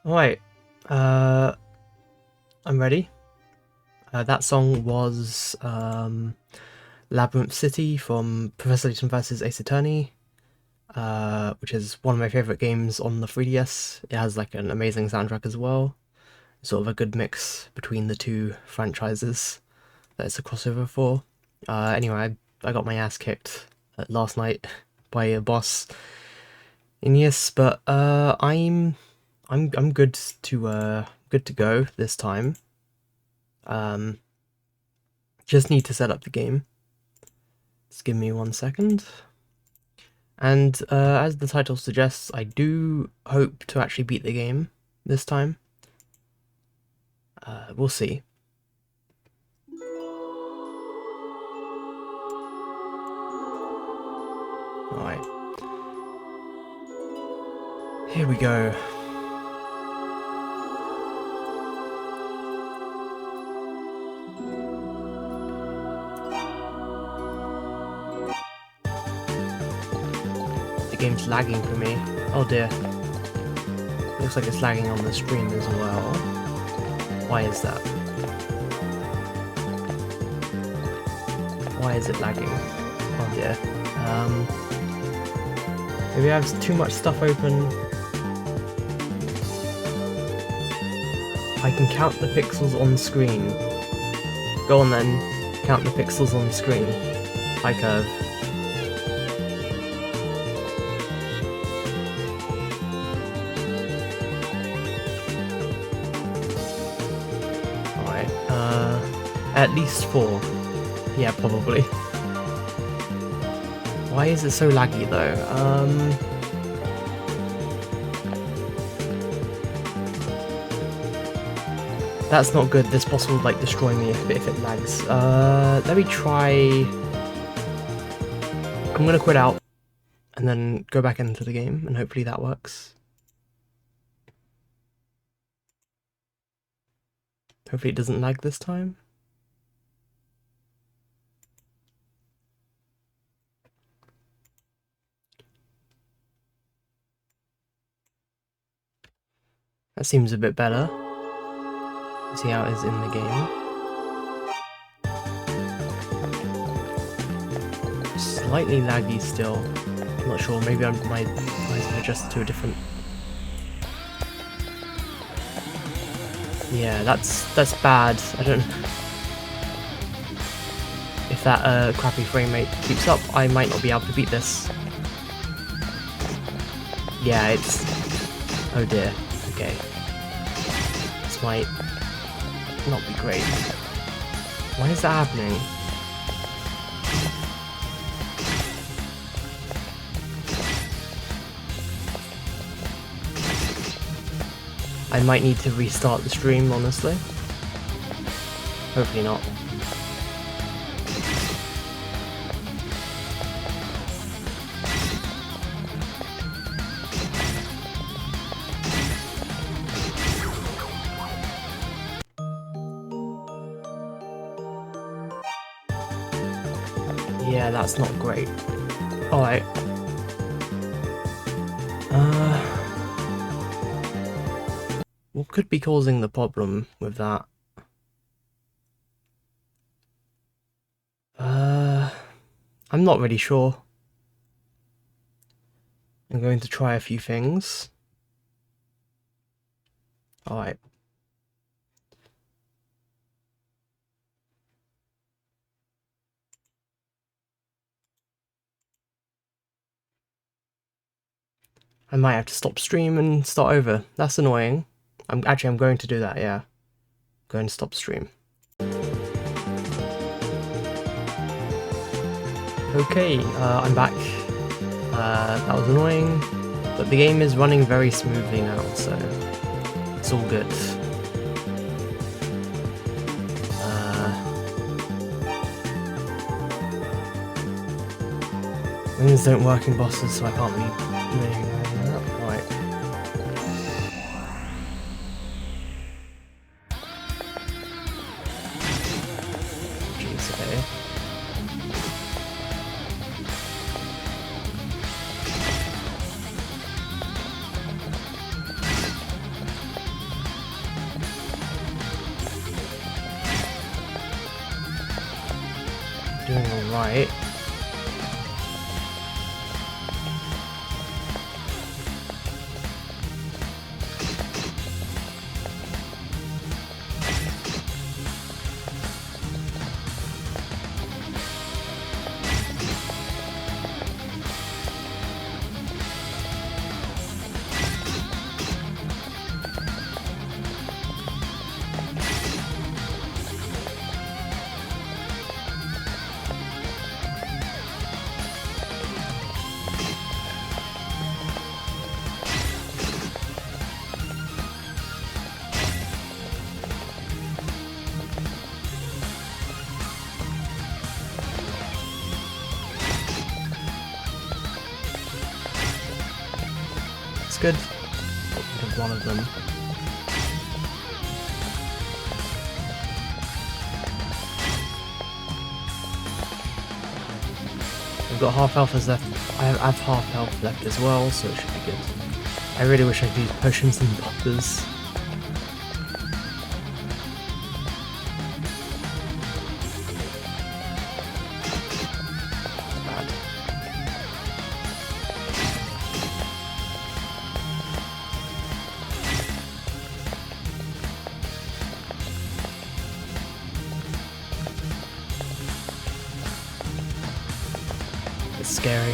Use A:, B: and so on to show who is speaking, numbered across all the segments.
A: Alright, uh, I'm ready. That song was Labyrinth City from Professor Layton vs. Ace Attorney, which is one of my favourite games on the 3DS. It has like an amazing soundtrack as well. Sort of a good mix between the two franchises that it's a crossover for. Anyway, I got my ass kicked last night by a boss in yes, but I'm good to go this time. Just need to set up the game. Just give me 1 second. And as the title suggests, I do hope to actually beat the game this time. We'll see. Alright. Here we go. The game's lagging for me. Oh dear. Looks like it's lagging on the stream as well. Why is that? Why is it lagging? Oh dear. Maybe I have too much stuff open. I can count the pixels on the screen. Go on then, count the pixels on the screen. Hi Curve. Alright, at least 4. Yeah, probably. Why is it so laggy though? That's not good. This boss will like destroy me if it lags. Let me try. I'm gonna quit out and then go back into the game and hopefully that works. Hopefully it doesn't lag this time. That seems a bit better. See how it is in the game. Slightly laggy still. I'm not sure, maybe my eyes have adjusted to a different... Yeah, that's bad. I don't... If that crappy frame rate keeps up, I might not be able to beat this. Yeah, it's... Oh dear. Okay. This might not be great. Why is that happening? I might need to restart the stream, honestly. Hopefully not. Yeah, that's not great. Alright. What could be causing the problem with that? I'm not really sure. I'm going to try a few things. Alright. I might have to stop stream and start over. That's annoying. I'm going to do that, yeah. Going to stop stream. Okay, I'm back. That was annoying, but the game is running very smoothly now, so it's all good. Wings don't work in bosses, so I can't really do anything like that. Right. Jeez, okay. Doing alright. It's good. Got rid of one of them. We've got half health as left. I have half health left as well, so it should be good. I really wish I could use potions and doctors. Bad. It's scary.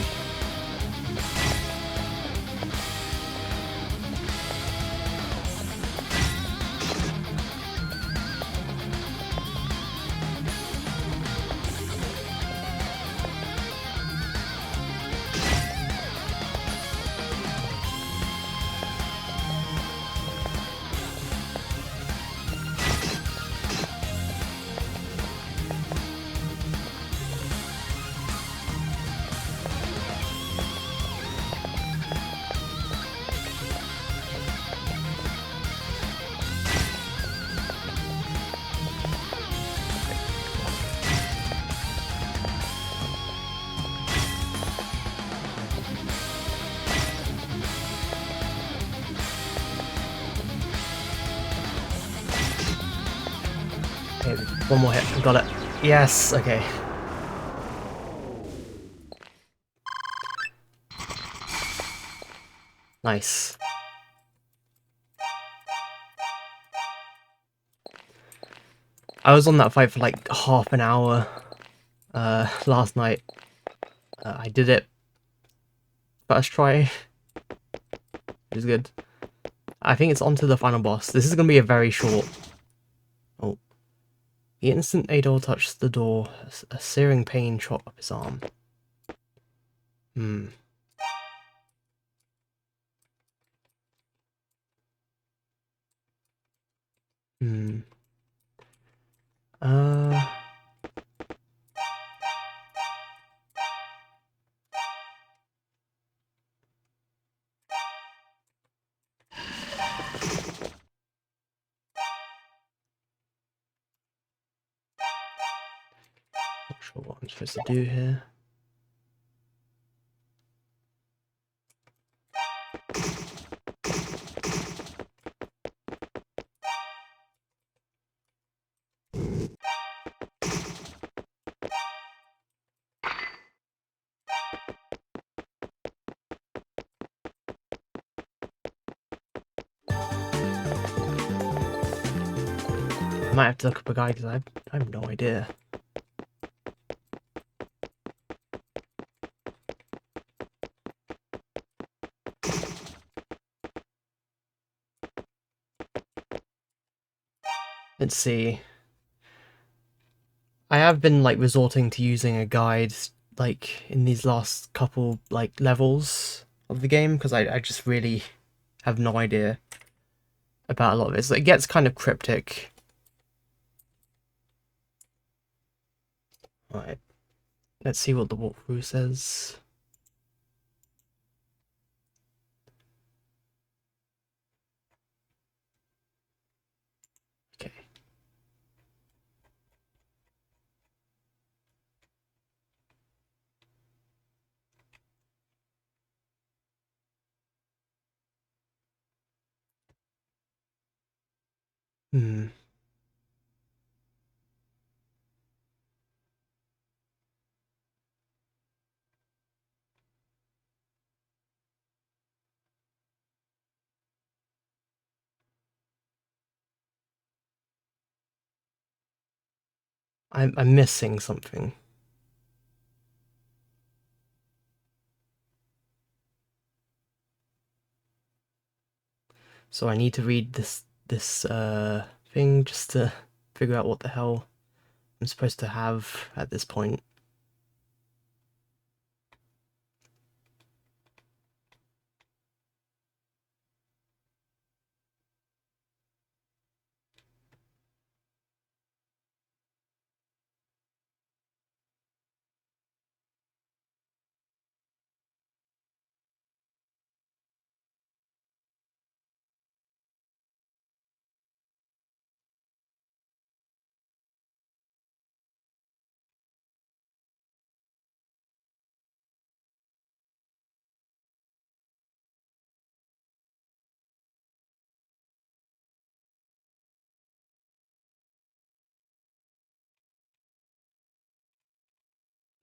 A: Okay, one more hit. I got it. Yes, okay. Nice. I was on that fight for like half an hour last night. I did it first try, which is good. I think it's on to the final boss. This is going to be a very short... Oh. The instant Adol touched the door, a searing pain shot up his arm. Hmm. Hmm. Uh... Not sure what I'm supposed to do here. I might have to look up a guide because I have no idea. Let's see. I have been like resorting to using a guide like in these last couple like levels of the game because I just really have no idea about a lot of it. So it gets kind of cryptic. Alright, let's see what the walkthrough says. Okay. Hmm. I'm missing something. So I need to read this thing just to figure out what the hell I'm supposed to have at this point.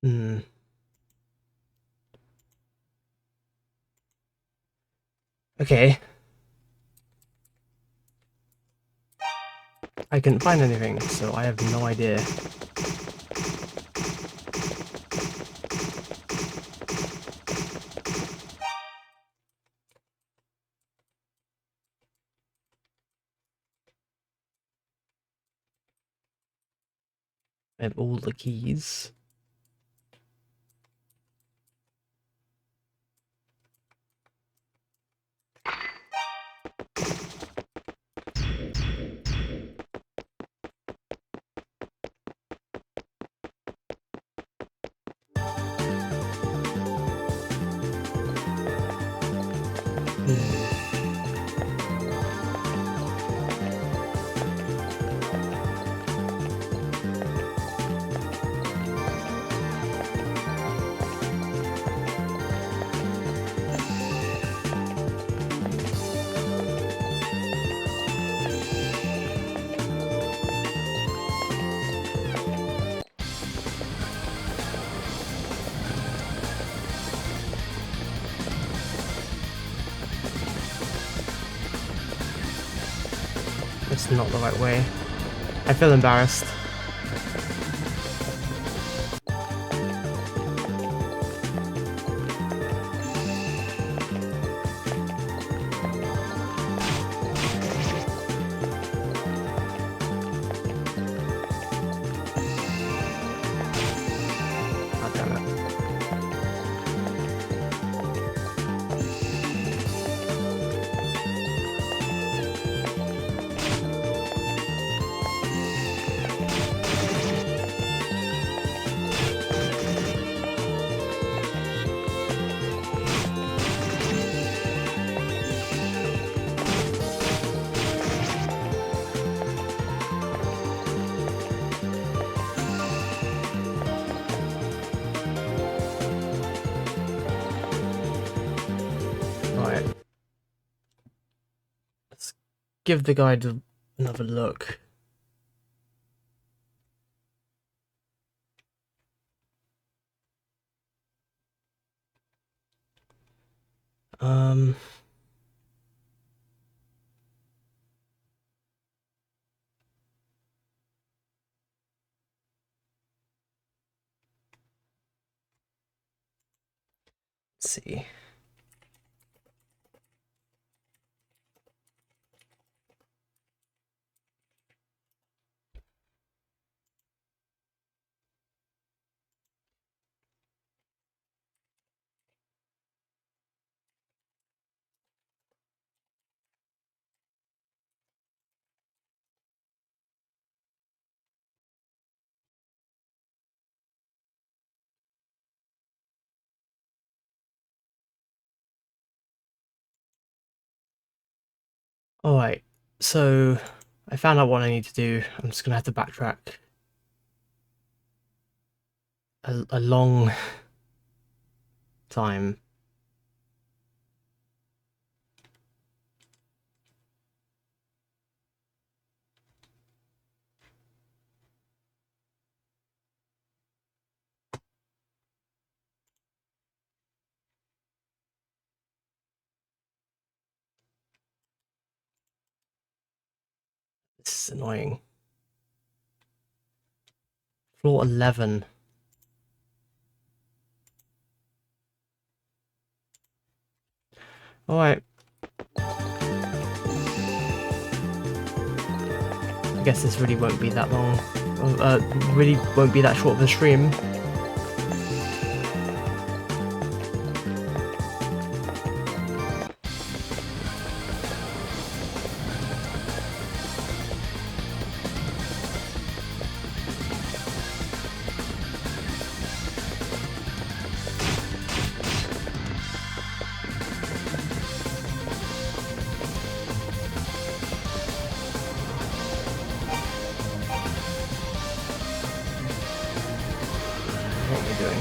A: Hmm. Okay. I couldn't find anything, so I have no idea. I have all the keys. It's not the right way. I feel embarrassed. God damn it. Right. Let's give the guide another look. Um, let's see. Alright, so I found out what I need to do. I'm just gonna have to backtrack a long time. This is annoying. Floor 11. Alright. I guess this really won't be that long. Really won't be that short of a stream. What are we doing?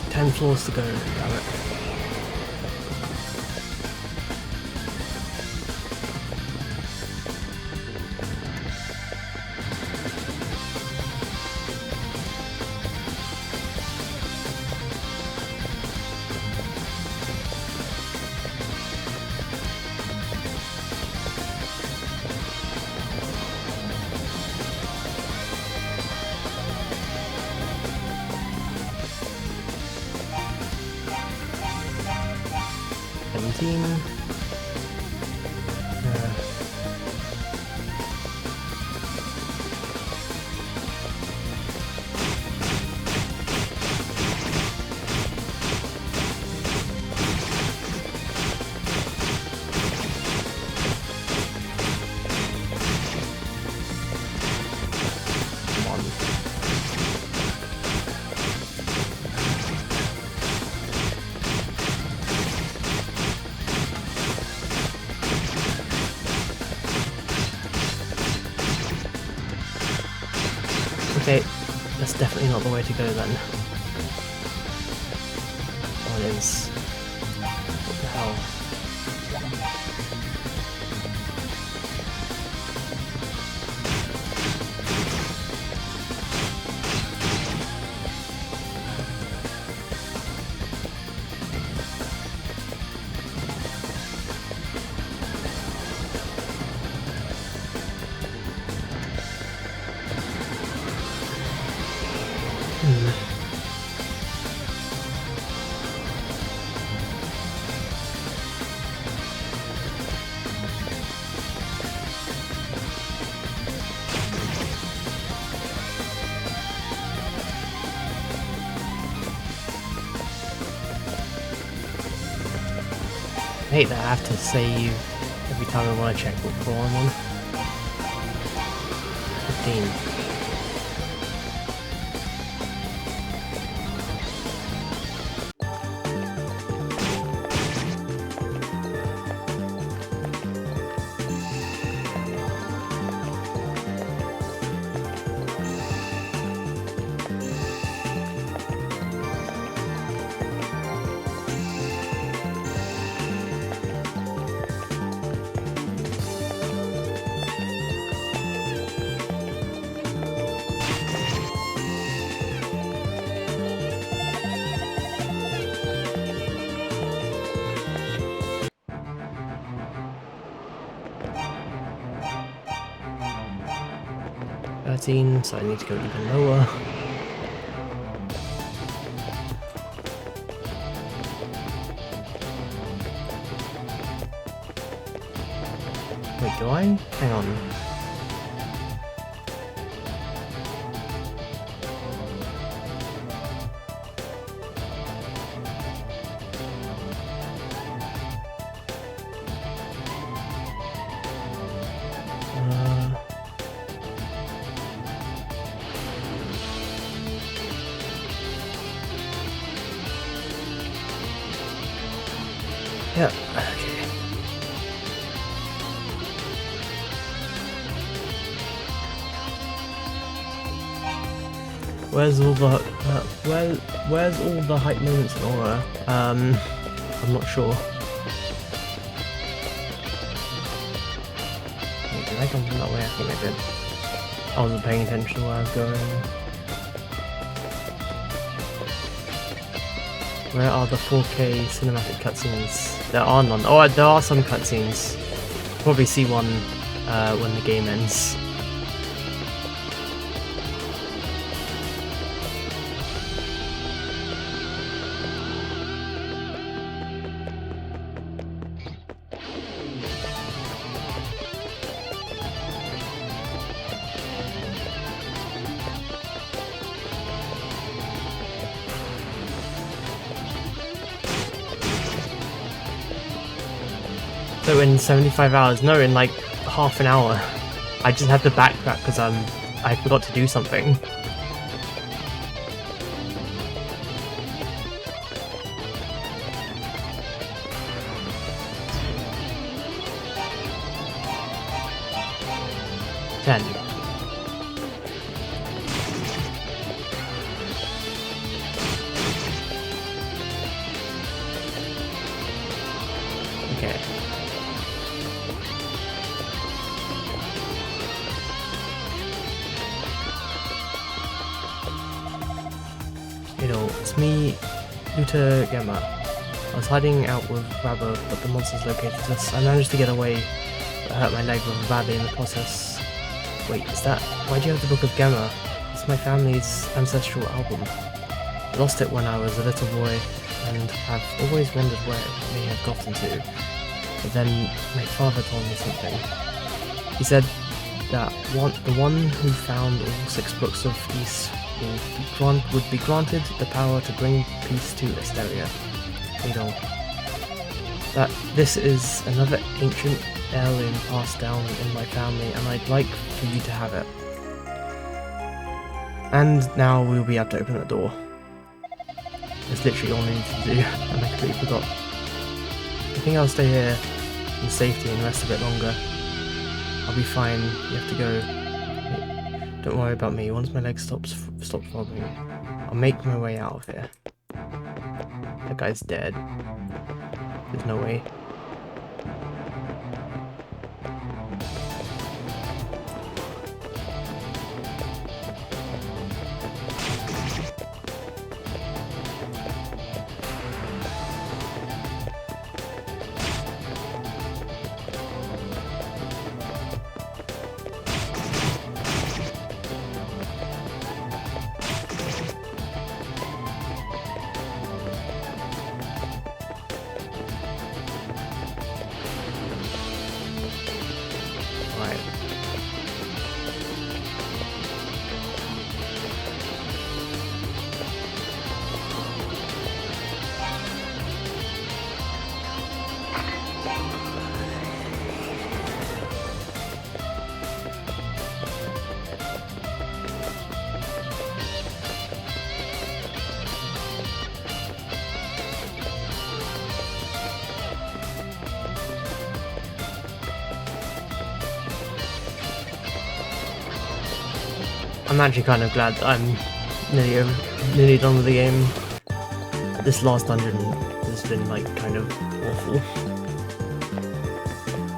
A: Ten floors to go, damn it. Okay, that's definitely not the way to go then. What is? What the hell? I hate that I have to save every time I want to check what floor I'm on. 15. So I need to go even lower. Wait, do I? Hang on. Yeah, okay. Where's all the where's all the hype moments in Aura? I'm not sure. Wait, did I come from that way? I think I did. I wasn't paying attention to where I was going. Where are the 4K cinematic cutscenes? There are none. Oh, there are some cutscenes. Probably see one when the game ends. So in 75 hours? No, in like half an hour. I just had to backtrack because I forgot to do something. Ten. Okay. Hello, it's me, Luta Gemma. I was hiding out with Rabba, but the monsters located us. I managed to get away, but I hurt my leg rather badly in the process. Wait, is that... why do you have the Book of Gemma? It's my family's ancestral album. I lost it when I was a little boy, and have always wondered where it may have gotten to. But then my father told me something. He said that the one who found all 6 books of peace would be granted the power to bring peace to Asteria. That this is another ancient heirloom passed down in my family, and I'd like for you to have it. And now we'll be able to open the door. That's literally all I need to do, and I completely forgot. I think I'll stay here in safety and rest a bit longer. I'll be fine. You have to go. Don't worry about me. Once my leg stops throbbing, I'll make my way out of here. That guy's dead. There's no way. I'm actually kind of glad that I'm nearly done with the game. This last dungeon has been like kind of awful.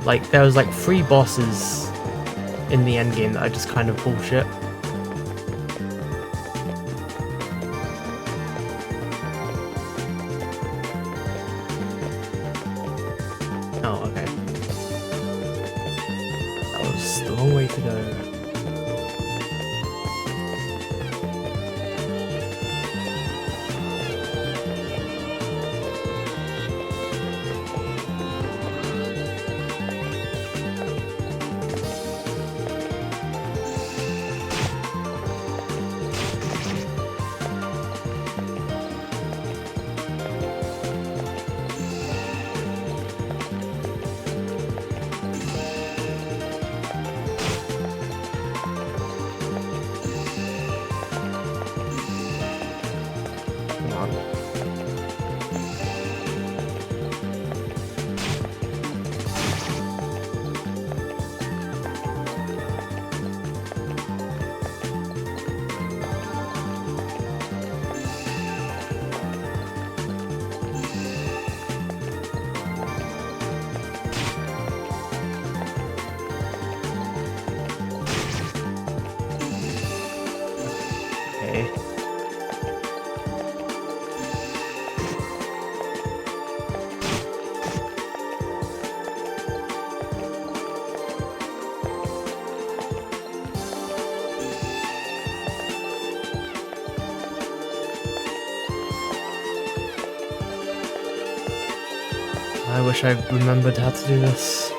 A: Like there was like 3 bosses in the end game that are just kind of bullshit. Oh, okay. That was the long way to go. I wish I remembered how to do this.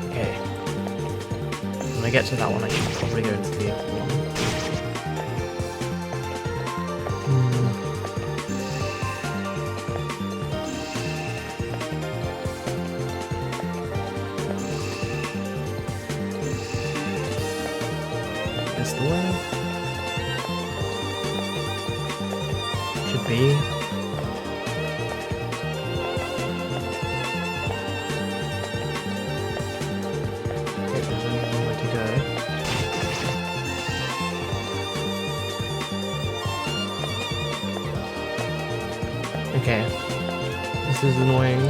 A: Okay. When I get to that one, I should probably go to the other one. Is the way? Should be. Okay, there's only one way to go. Okay. This is annoying.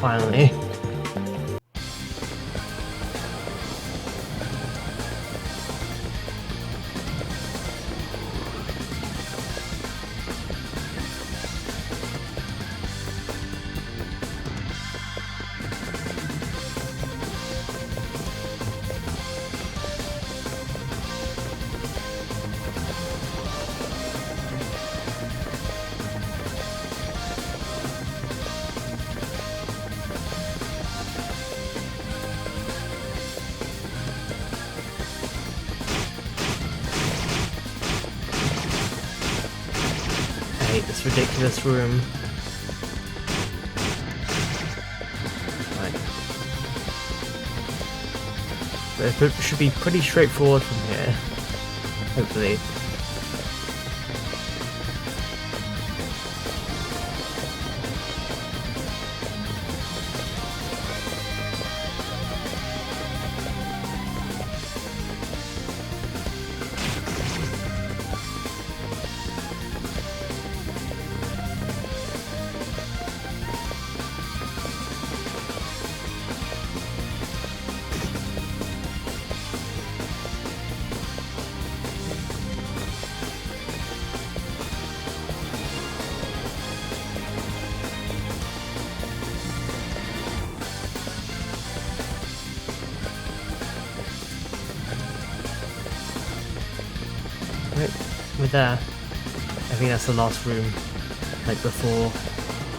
A: Finally. I hate this ridiculous room. Right. But it should be pretty straightforward from here. Hopefully. Right, we're there. I think that's the last room, like before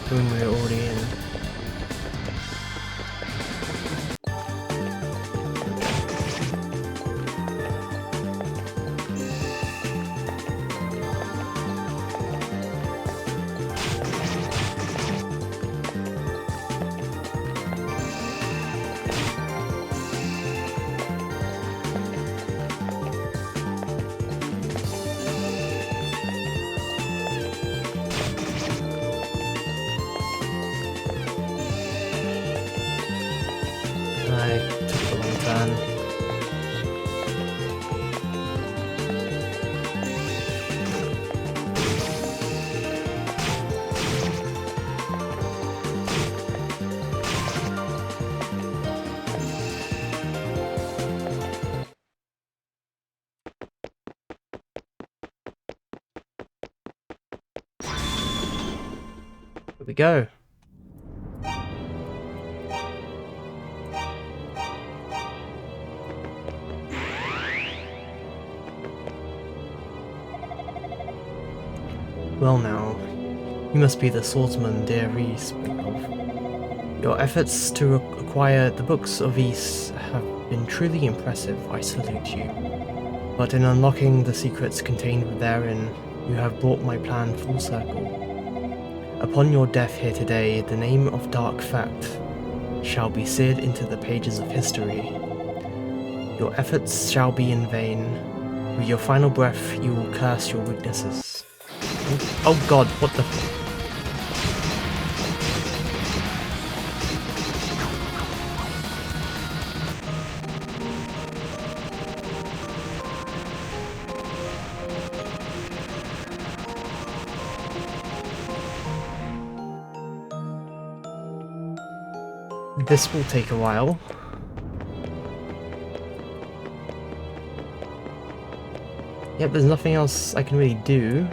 A: the room we were already in. Here we go. Well now, you must be the swordsman dear Rhys spoke of. Your efforts to acquire the books of Ys have been truly impressive, I salute you. But in unlocking the secrets contained therein, you have brought my plan full circle. Upon your death here today, the name of Dark Fact shall be seared into the pages of history. Your efforts shall be in vain. With your final breath, you will curse your weaknesses. Oh god, what the f- This will take a while. Yep, there's nothing else I can really do.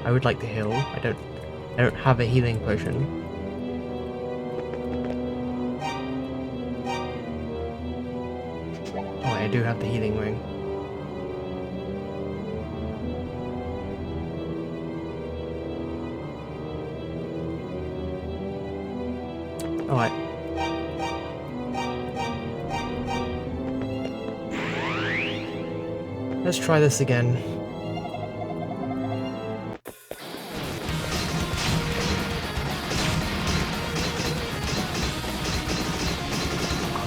A: I would like to heal. I don't have a healing potion. Oh, I do have the healing ring. Alright. Let's try this again.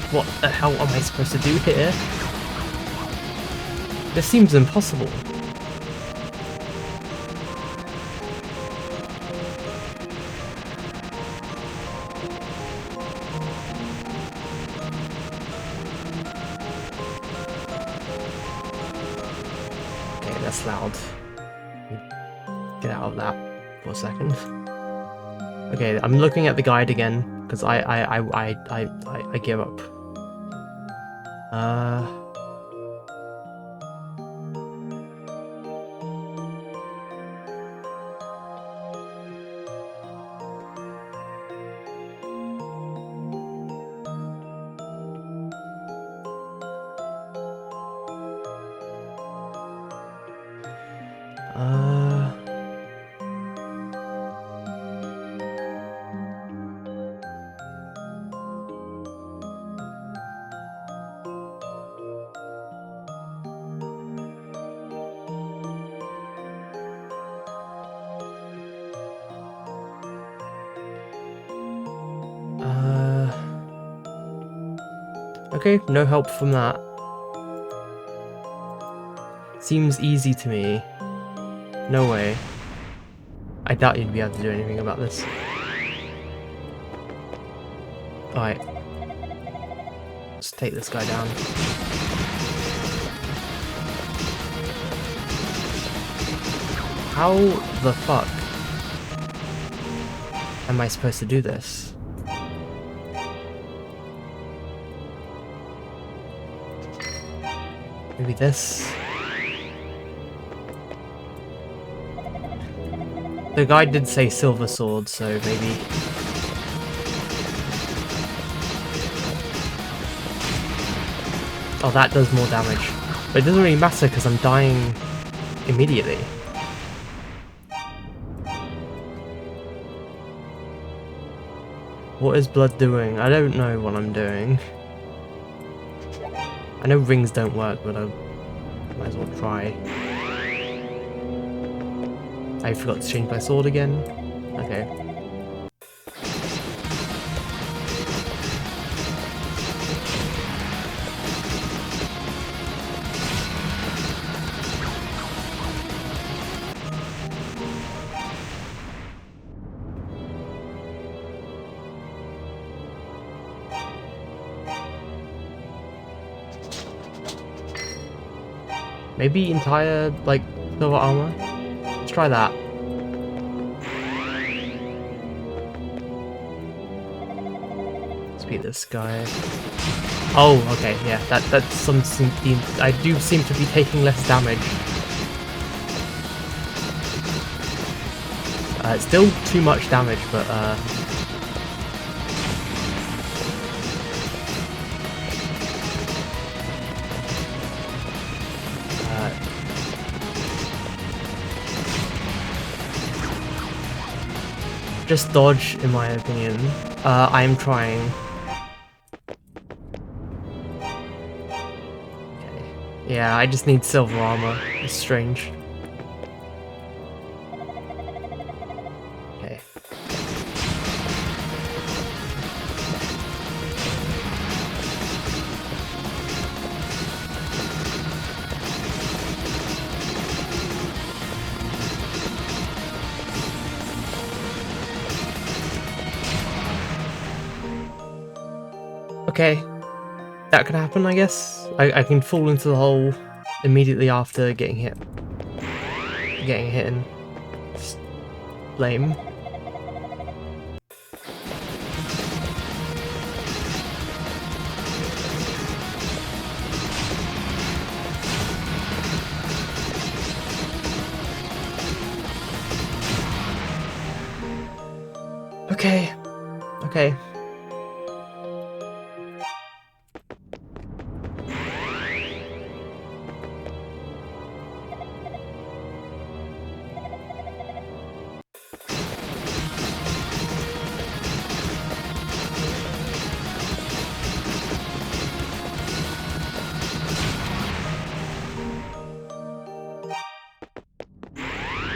A: What the hell am I supposed to do here? This seems impossible. Okay, that's loud. Get out of that for a second. Okay, I'm looking at the guide again because I give up. Okay, no help from that. Seems easy to me. No way. I doubt you'd be able to do anything about this. Alright. Let's take this guy down. How the fuck am I supposed to do this? Maybe this? The guy did say silver sword, so maybe... Oh, that does more damage. But it doesn't really matter because I'm dying immediately. What is blood doing? I don't know what I'm doing. I know rings don't work, but I might as well try. I forgot to change my sword again. Okay. Maybe entire, like, silver armor? Let's try that. Let's beat this guy. Oh, okay, yeah, that's some... I do seem to be taking less damage. It's still too much damage, but just dodge, in my opinion. I am trying. Okay. Yeah, I just need silver armor. It's strange. Okay. Okay, that could happen, I guess. I can fall into the hole immediately after getting hit. Getting hit and just lame. Okay, okay.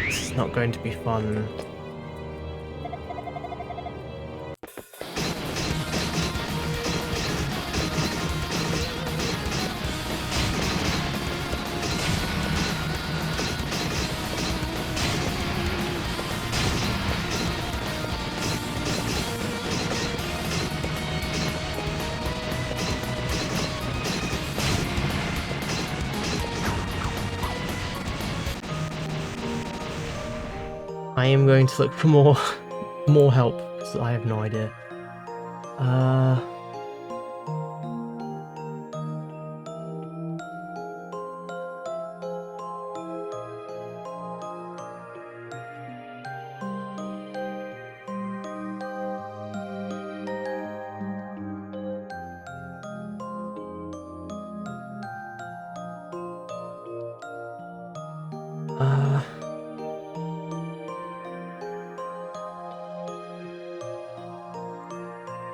A: This is not going to be fun. I am going to look for more help, because I have no idea.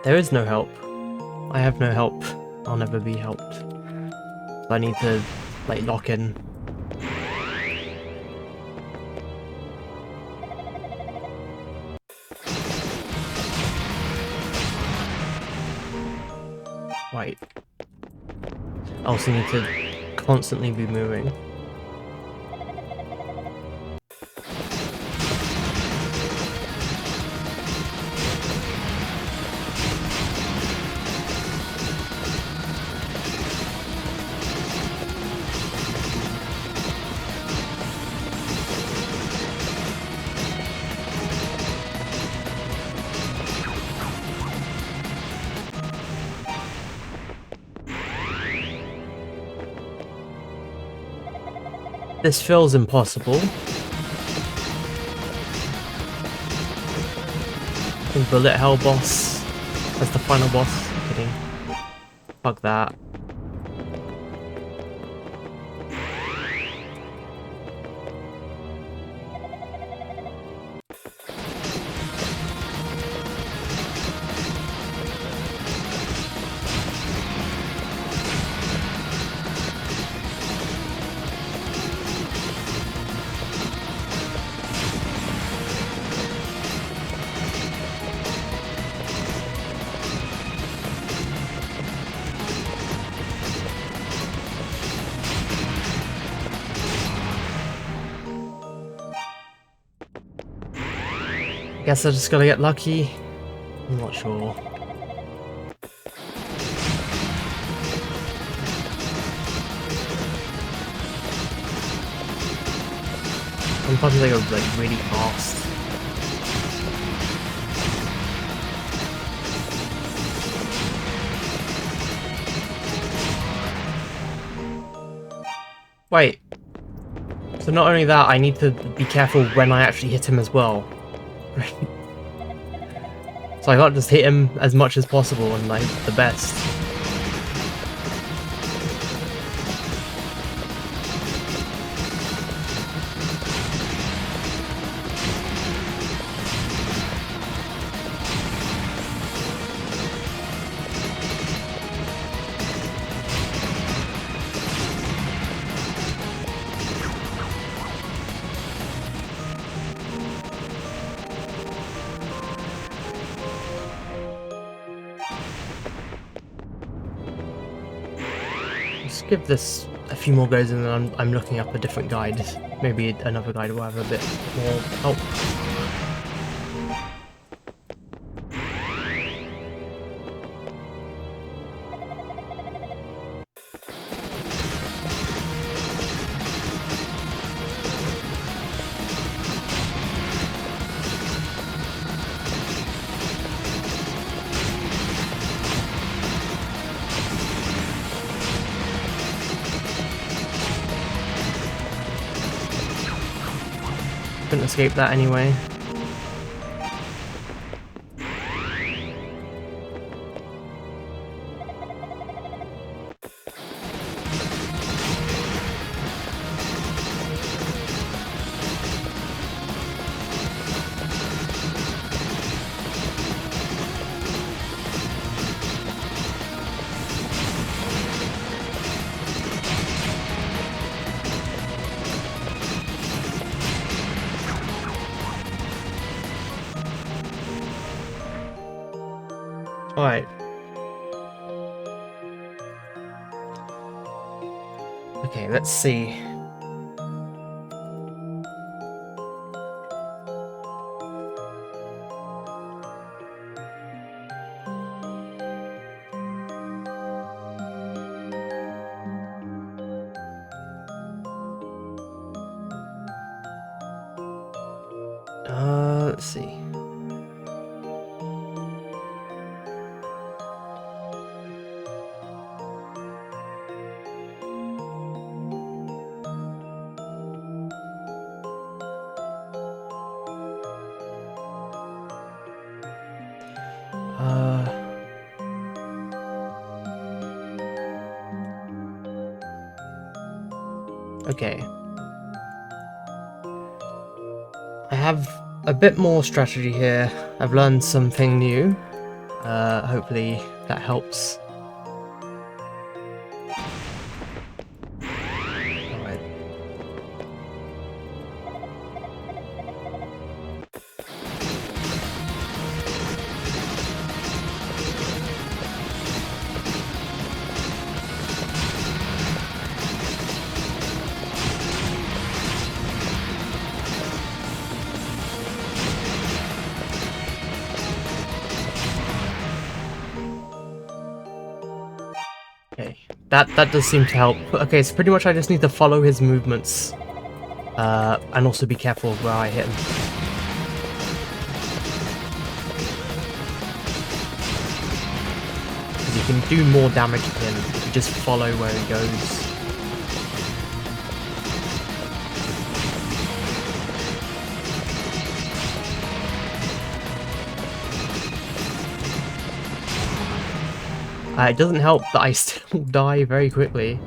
A: There is no help. I have no help. I'll never be helped. I need to, like, lock in. Right. I also need to constantly be moving. This feels impossible. I think Bullet Hell boss as the final boss. I'm kidding. Fuck that. Guess I just gotta get lucky. I'm not sure. Sometimes they go like really fast. Wait. So not only that, I need to be careful when I actually hit him as well. So I can't just hit him as much as possible and like the best. Let's give this a few more goes and then I'm looking up a different guide. Maybe another guide will have a bit more help. Couldn't escape that anyway. Alright. Okay, let's see. Let's see. Okay. I have a bit more strategy here. I've learned something new. Hopefully that helps. Alright. Okay, that does seem to help. Okay, so pretty much I just need to follow his movements, and also be careful of where I hit him. Because you can do more damage to him if you just follow where he goes. It doesn't help that I still die very quickly.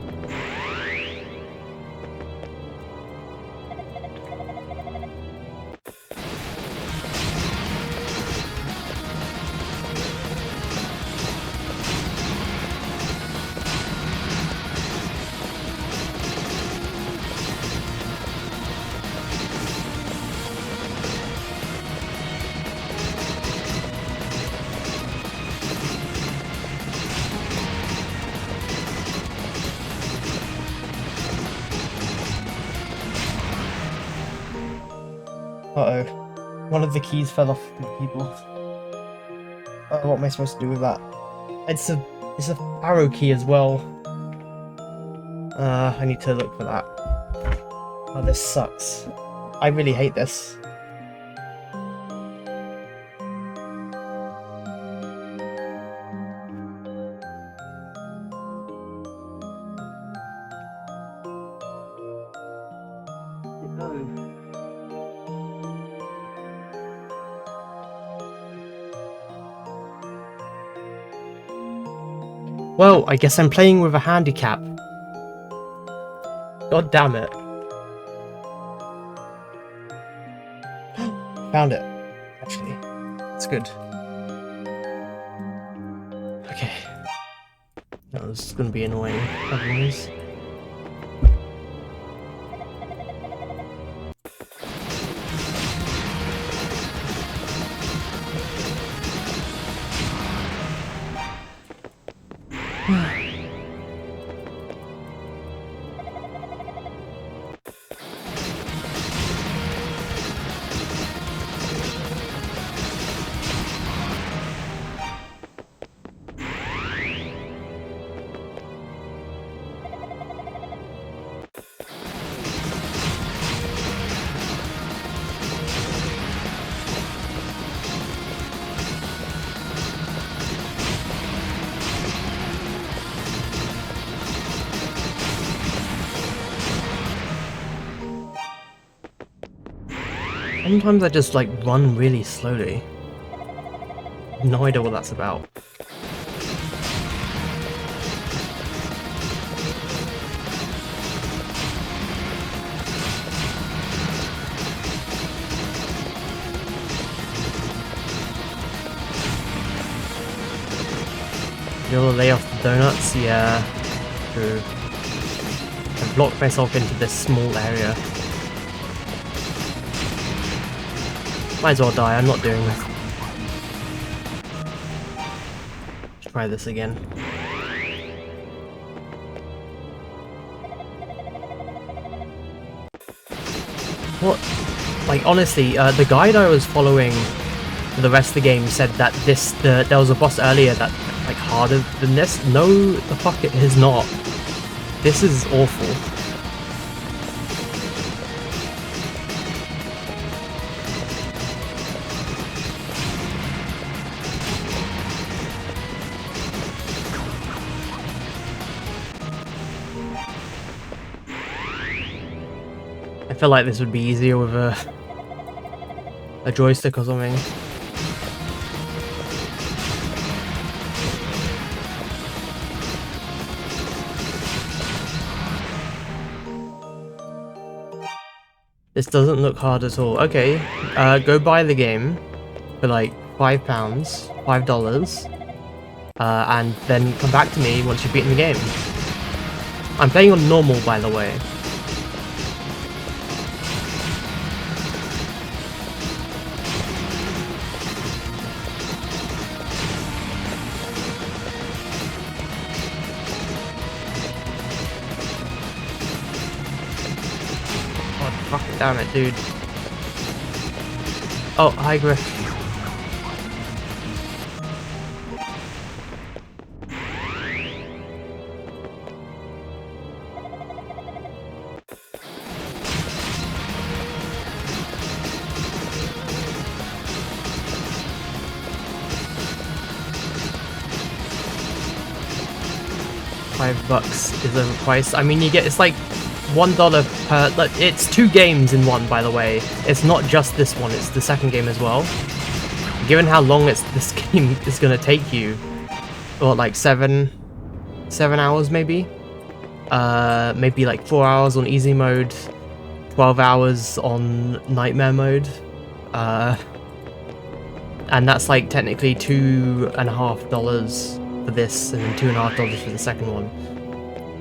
A: Uh-oh. One of the keys fell off the keyboard. What am I supposed to do with that? It's a arrow key as well. I need to look for that. Oh, this sucks. I really hate this. No. Well, I guess I'm playing with a handicap. God damn it. Found it. Actually. That's good. Okay. That was gonna be annoying otherwise. Sometimes I just like run really slowly. No idea what that's about. You'll lay off the donuts? Yeah. True. I've blocked myself into this small area. Might as well die, I'm not doing this. Let's try this again. What? Like, honestly, the guide I was following for the rest of the game said that there was a boss earlier that, like, harder than this. No, the fuck it is not. This is awful. I feel like this would be easier with a joystick or something. This doesn't look hard at all. Okay, go buy the game for like £5, $5, and then come back to me once you've beaten the game. I'm playing on normal, by the way. Fuck, damn it, dude. Oh, hi, Griff. $5 is overpriced. I mean, you get, it's like $1 per, like, it's 2 games in one, by the way. It's not just this one, it's the second game as well. Given how long this game is gonna take you, or like 7 hours maybe? Maybe like 4 hours on easy mode, 12 hours on nightmare mode. And that's like technically $2.50 for this, and then $2.50 for the second one.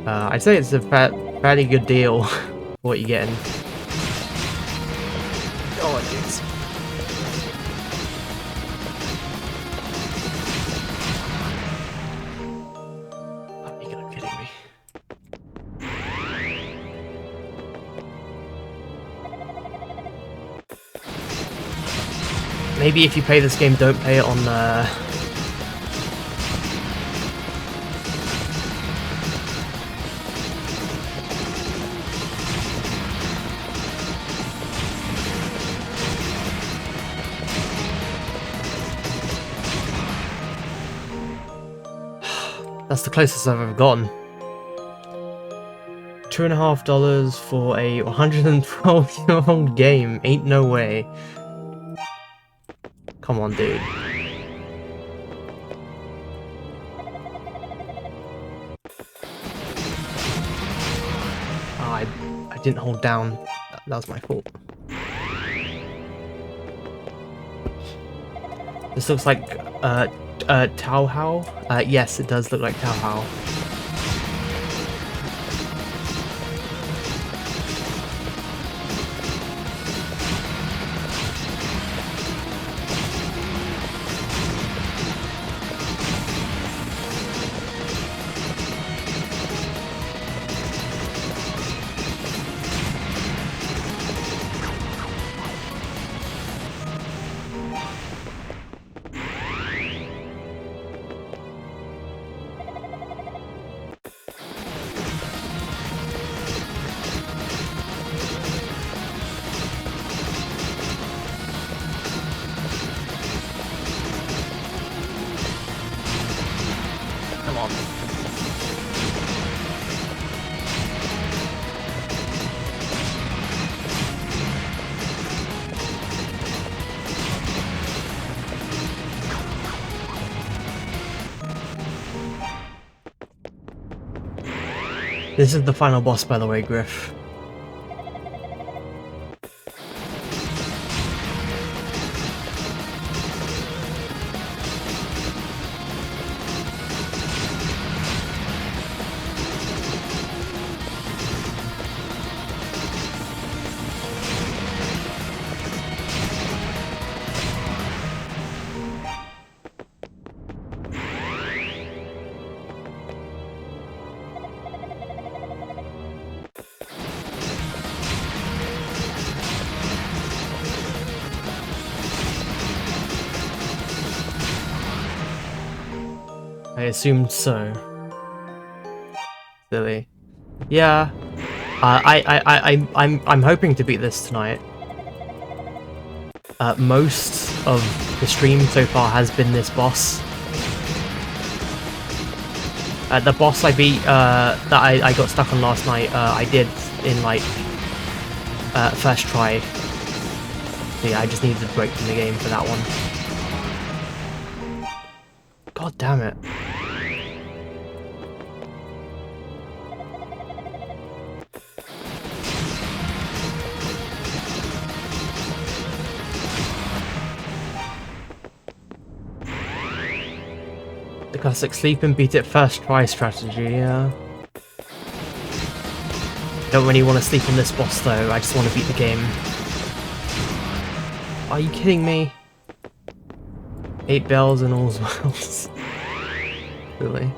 A: I'd say it's a fairly good deal for what you're getting. Oh, jeez. Are you gonna kidding me? Maybe if you play this game, don't play it on That's the closest I've ever gotten. $2.50 for a 112-year-old game. Ain't no way. Come on, dude. didn't hold down. That was my fault. This looks like Tao Hao. Yes, it does look like Tao Hao. Come on. This is the final boss, by the way, Griff. I assumed so. Silly. Yeah. I'm hoping to beat this tonight. Most of the stream so far has been this boss. The boss I beat, that I got stuck on last night, I did in like first try. So yeah, I just needed a break from the game for that one. God damn it. The classic sleep and beat it first try strategy, yeah. I don't really want to sleep on this boss though, I just want to beat the game. Are you kidding me? 8 bells and all's well. Really?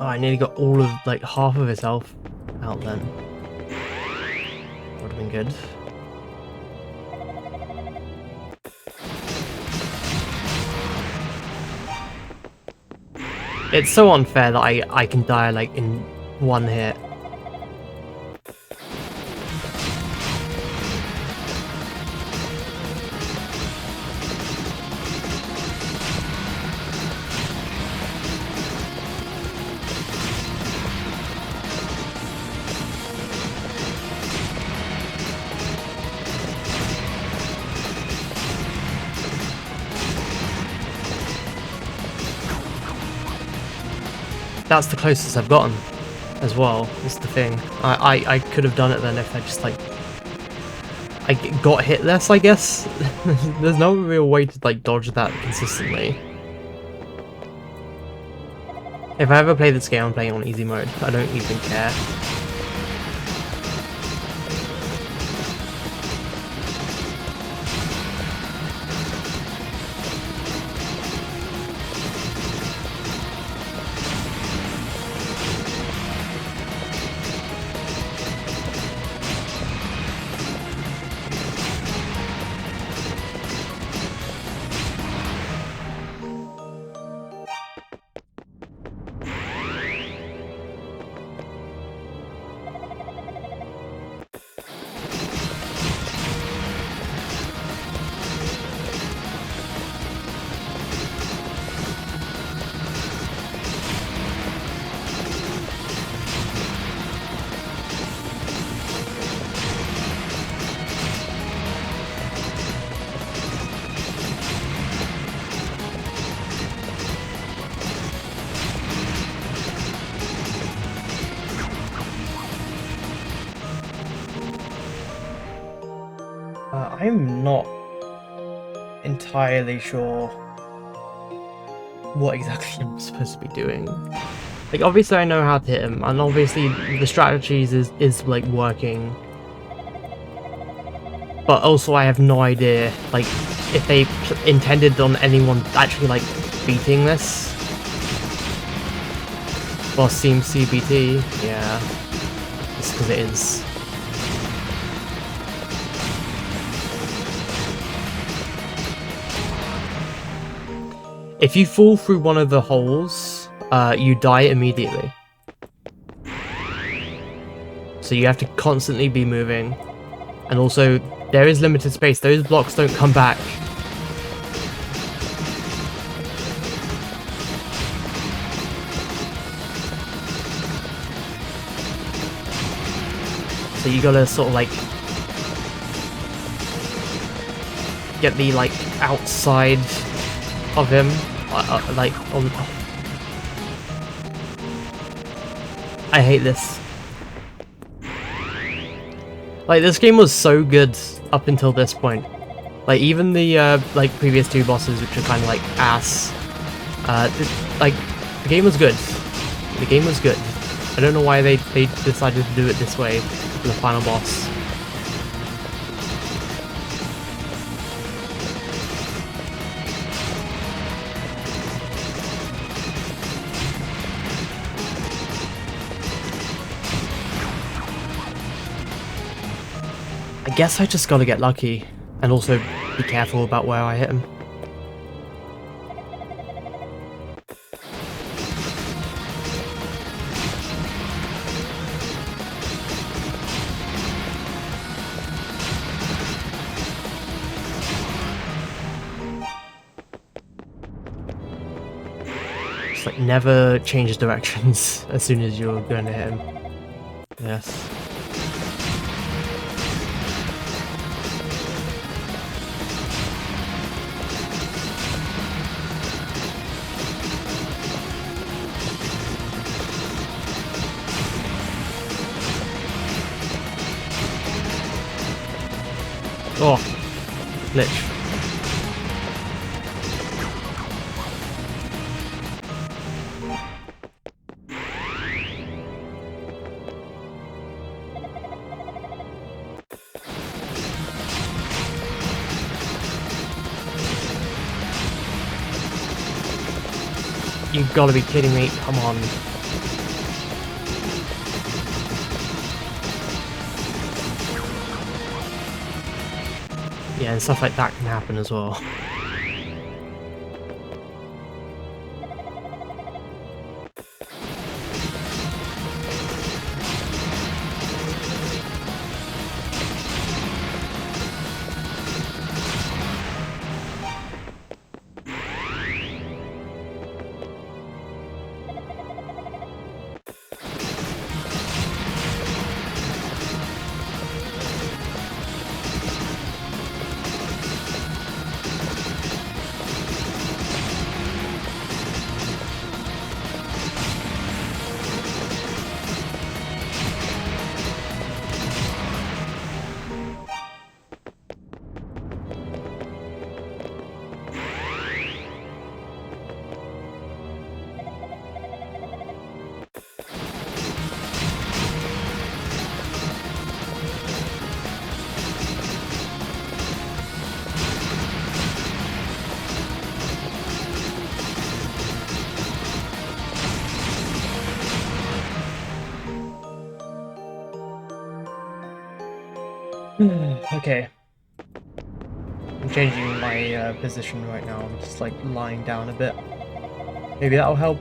A: Oh, I nearly got all of, like, half of his health out then. Would have been good. It's so unfair that I can die, like, in one hit. That's the closest I've gotten as well, is the thing. I could have done it then if I just, like, I got hit less, I guess. There's no real way to, like, dodge that consistently. If I ever play this game, I'm playing on easy mode. I don't even care. I'm not entirely sure what exactly I'm supposed to be doing. Like, obviously I know how to hit him, and obviously the strategies is like working. But also I have no idea, like, if they intended on anyone actually, like, beating this. Well, seems CBT, yeah. Just because it is. If you fall through one of the holes, you die immediately. So you have to constantly be moving. And also, there is limited space. Those blocks don't come back. So you gotta sort of, like, get the, like, outside of him, like, on... I hate this. Like, this game was so good up until this point. Like, even the, like, previous two bosses, which are kind of, like, ass. Like, the game was good. The game was good. I don't know why they decided to do it this way for the final boss. I guess I just gotta get lucky, and also be careful about where I hit him. Just, like, never change directions as soon as you're going to hit him. Yes. Oh, glitch. You've got to be kidding me, come on. Yeah, and stuff like that can happen as well. Okay. I'm changing my position right now. I'm just like lying down a bit. Maybe that'll help.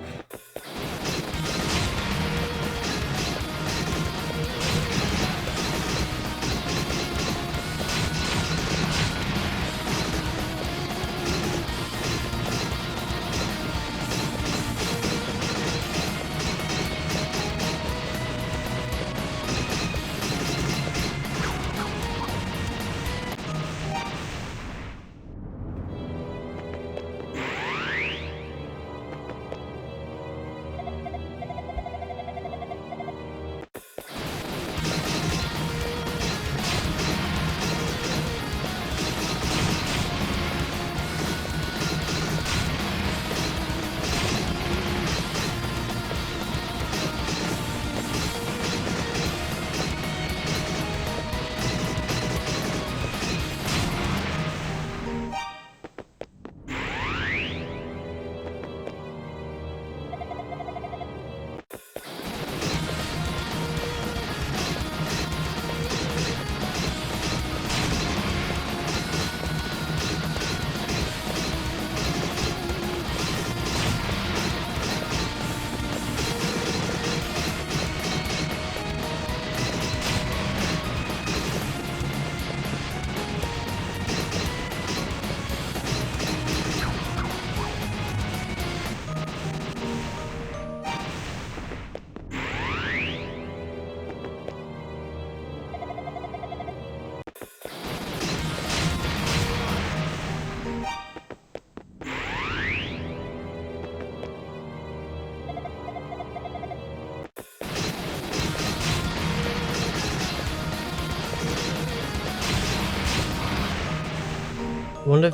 A: I wonder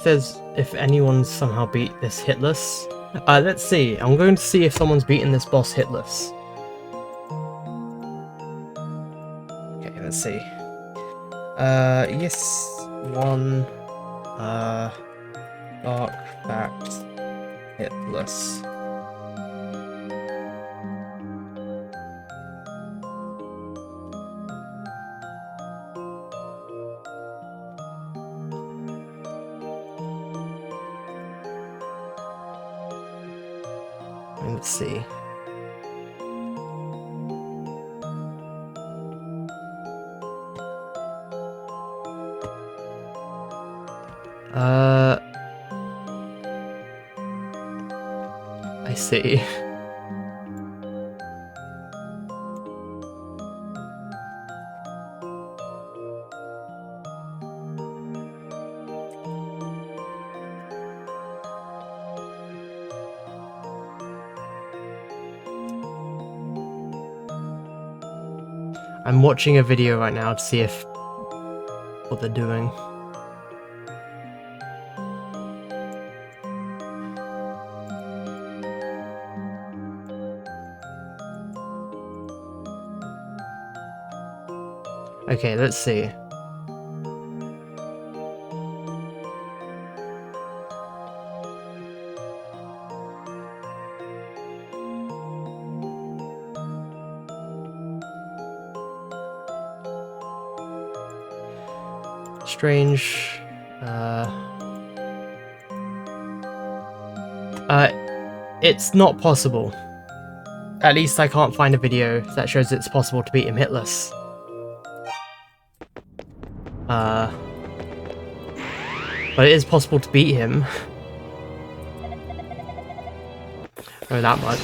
A: if anyone's somehow beat this hitless. Let's see. I'm going to see if someone's beaten this boss hitless. Okay, let's see. Yes, one. Dark fact hitless. Let's see. I see. I'm watching a video right now to see if what they're doing. Okay, let's see. Strange. It's not possible. At least I can't find a video that shows it's possible to beat him hitless. But it is possible to beat him. Know that much.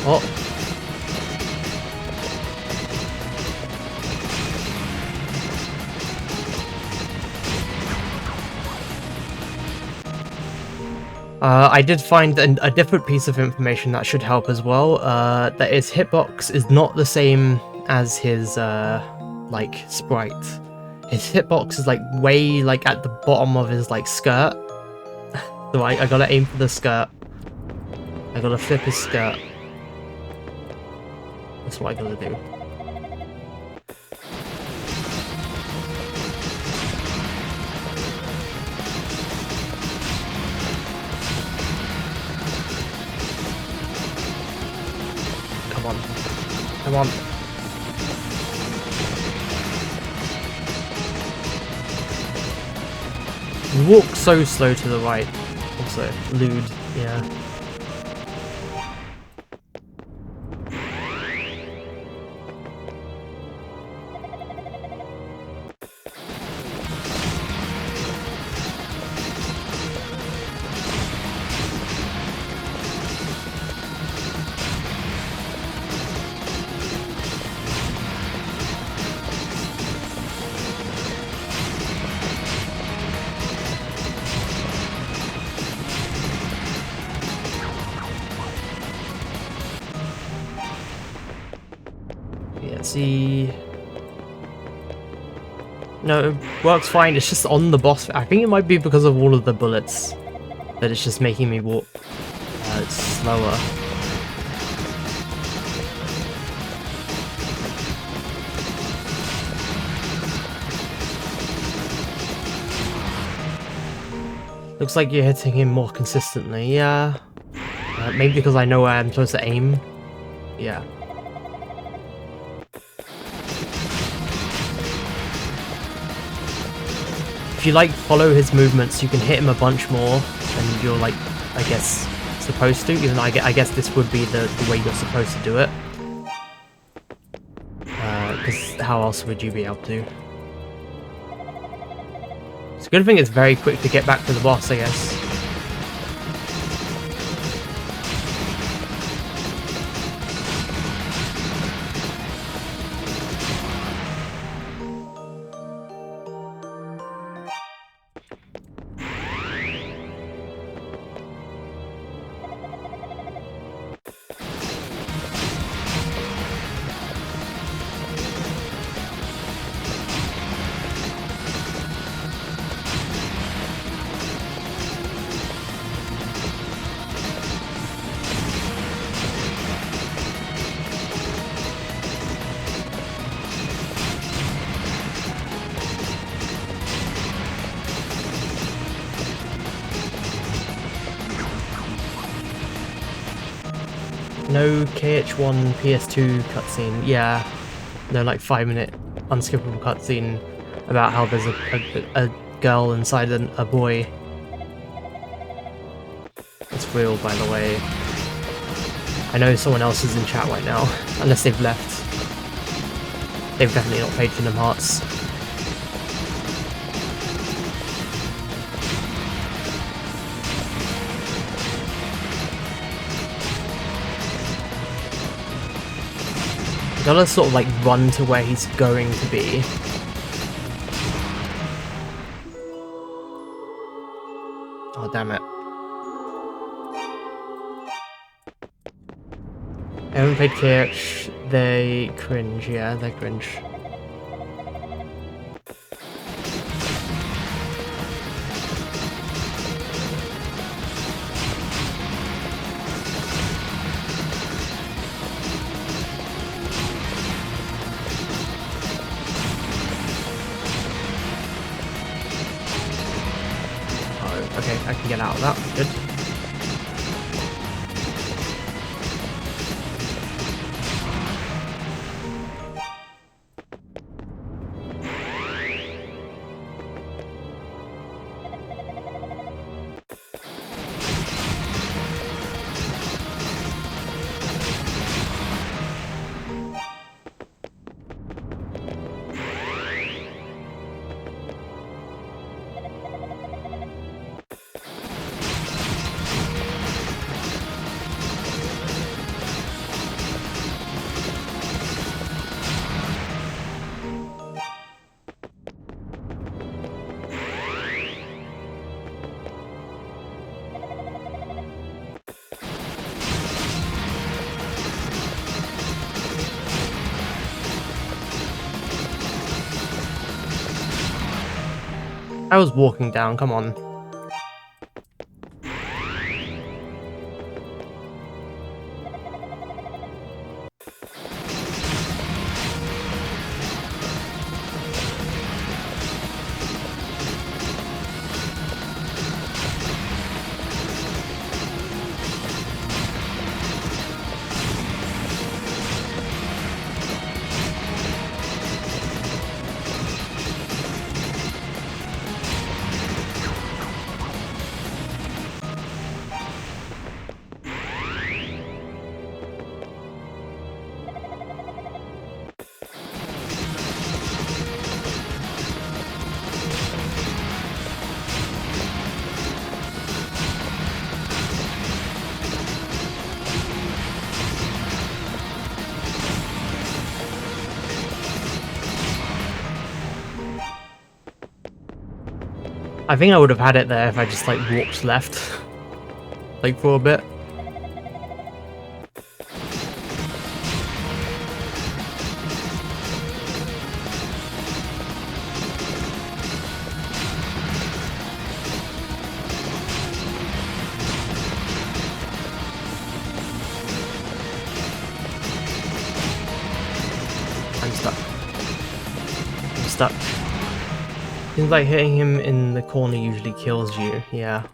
A: Oh. I did find a different piece of information that should help as well, that his hitbox is not the same as his, like, sprite. His hitbox is, like, way, like, at the bottom of his, like, skirt. So I gotta aim for the skirt. I gotta flip his skirt. That's what I gotta do. Come on. Come on. You walk so slow to the right. Also, lewd, yeah. See, no, it works fine. It's just on the boss. I think it might be because of all of the bullets that it's just making me walk slower. Looks like you're hitting him more consistently. Yeah, maybe because I know where I'm supposed to aim. Yeah. If you like follow his movements, you can hit him a bunch more than you're like, I guess, supposed to. Even though I guess this would be the way you're supposed to do it. Because how else would you be able to? It's a good thing it's very quick to get back to the boss, I guess. No KH1 PS2 cutscene, yeah. No, like 5-minute unskippable cutscene about how there's a girl inside a boy. That's real, by the way. I know someone else is in chat right now, unless they've left. They've definitely not played Kingdom Hearts. You gotta sort of like run to where he's going to be. Oh, damn it. I haven't played KH. They cringe, yeah, they cringe. Okay, I can get out of that. Good. I was walking down, come on. I think I would have had it there if I just like walked left, like for a bit. I'm stuck. I'm stuck. Seems like hitting him in the corner usually kills you, yeah.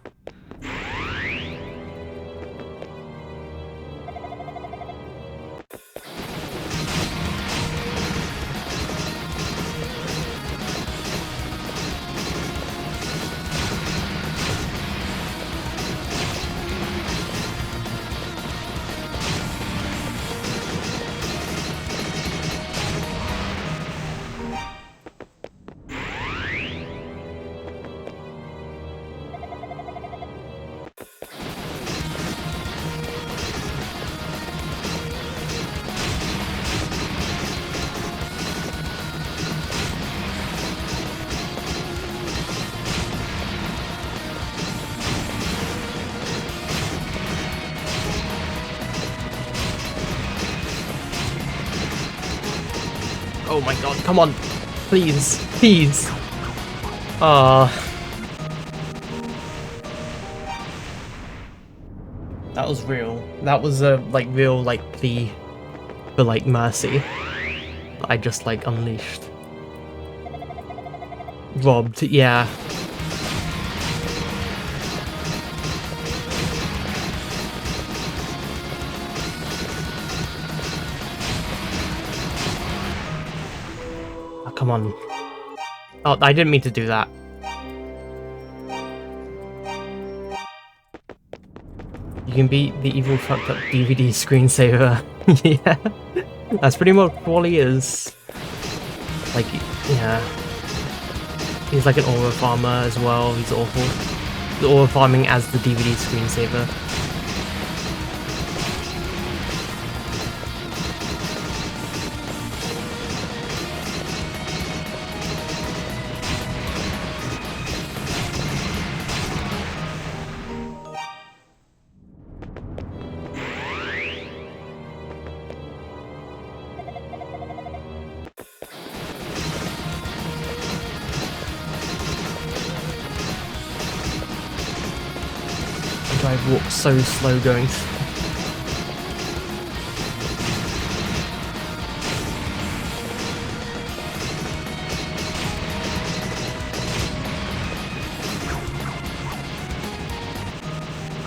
A: Oh my god, come on. Please, please. That was real. That was a like real like plea for like mercy. I just like unleashed. Robbed, yeah. Oh, come on. Oh, I didn't mean to do that. You can beat the evil fucked up DVD screensaver. Yeah. That's pretty much all he is. Like, yeah. He's like an aura farmer as well, he's awful. He's aura farming as the DVD screensaver. I walk so slow going through.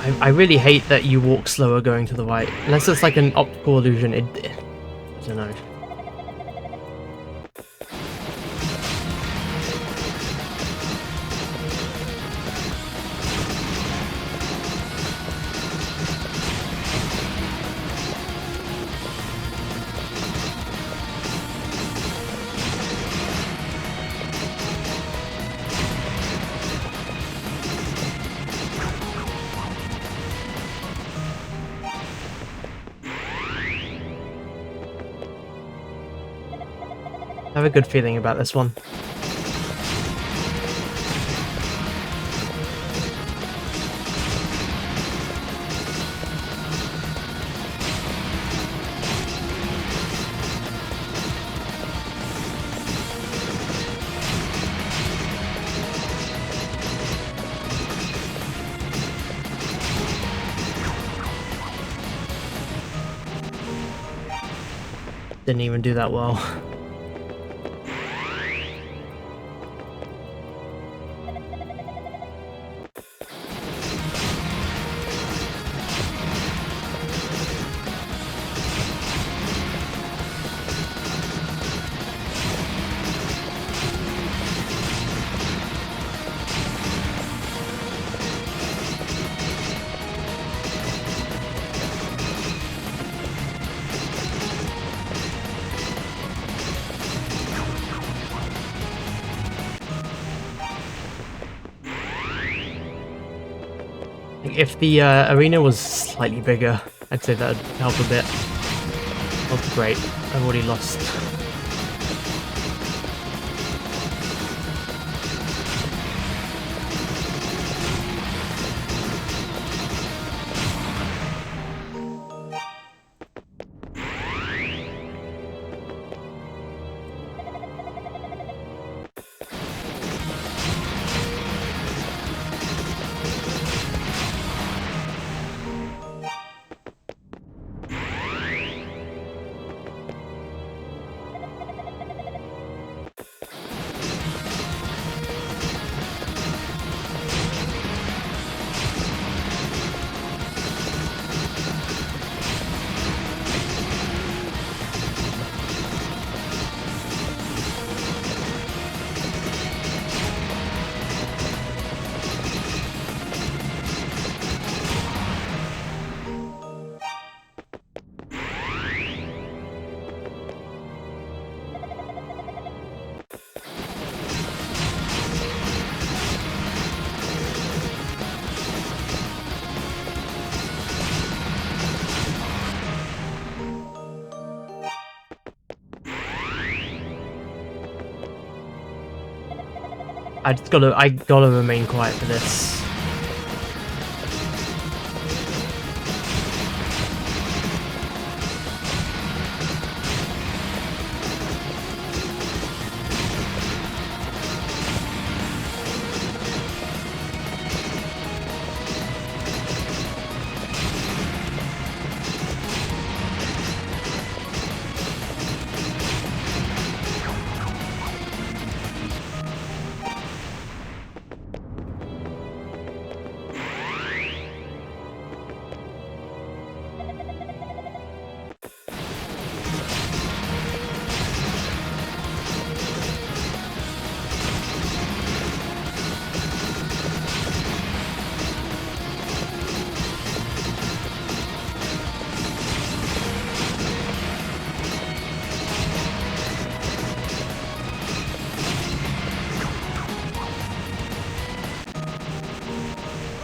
A: I really hate that you walk slower going to the right. Unless it's like an optical illusion, I don't know. I have a good feeling about this one. Didn't even do that well. If the arena was slightly bigger, I'd say that would help a bit. Oh, great. I've already lost. I gotta remain quiet for this.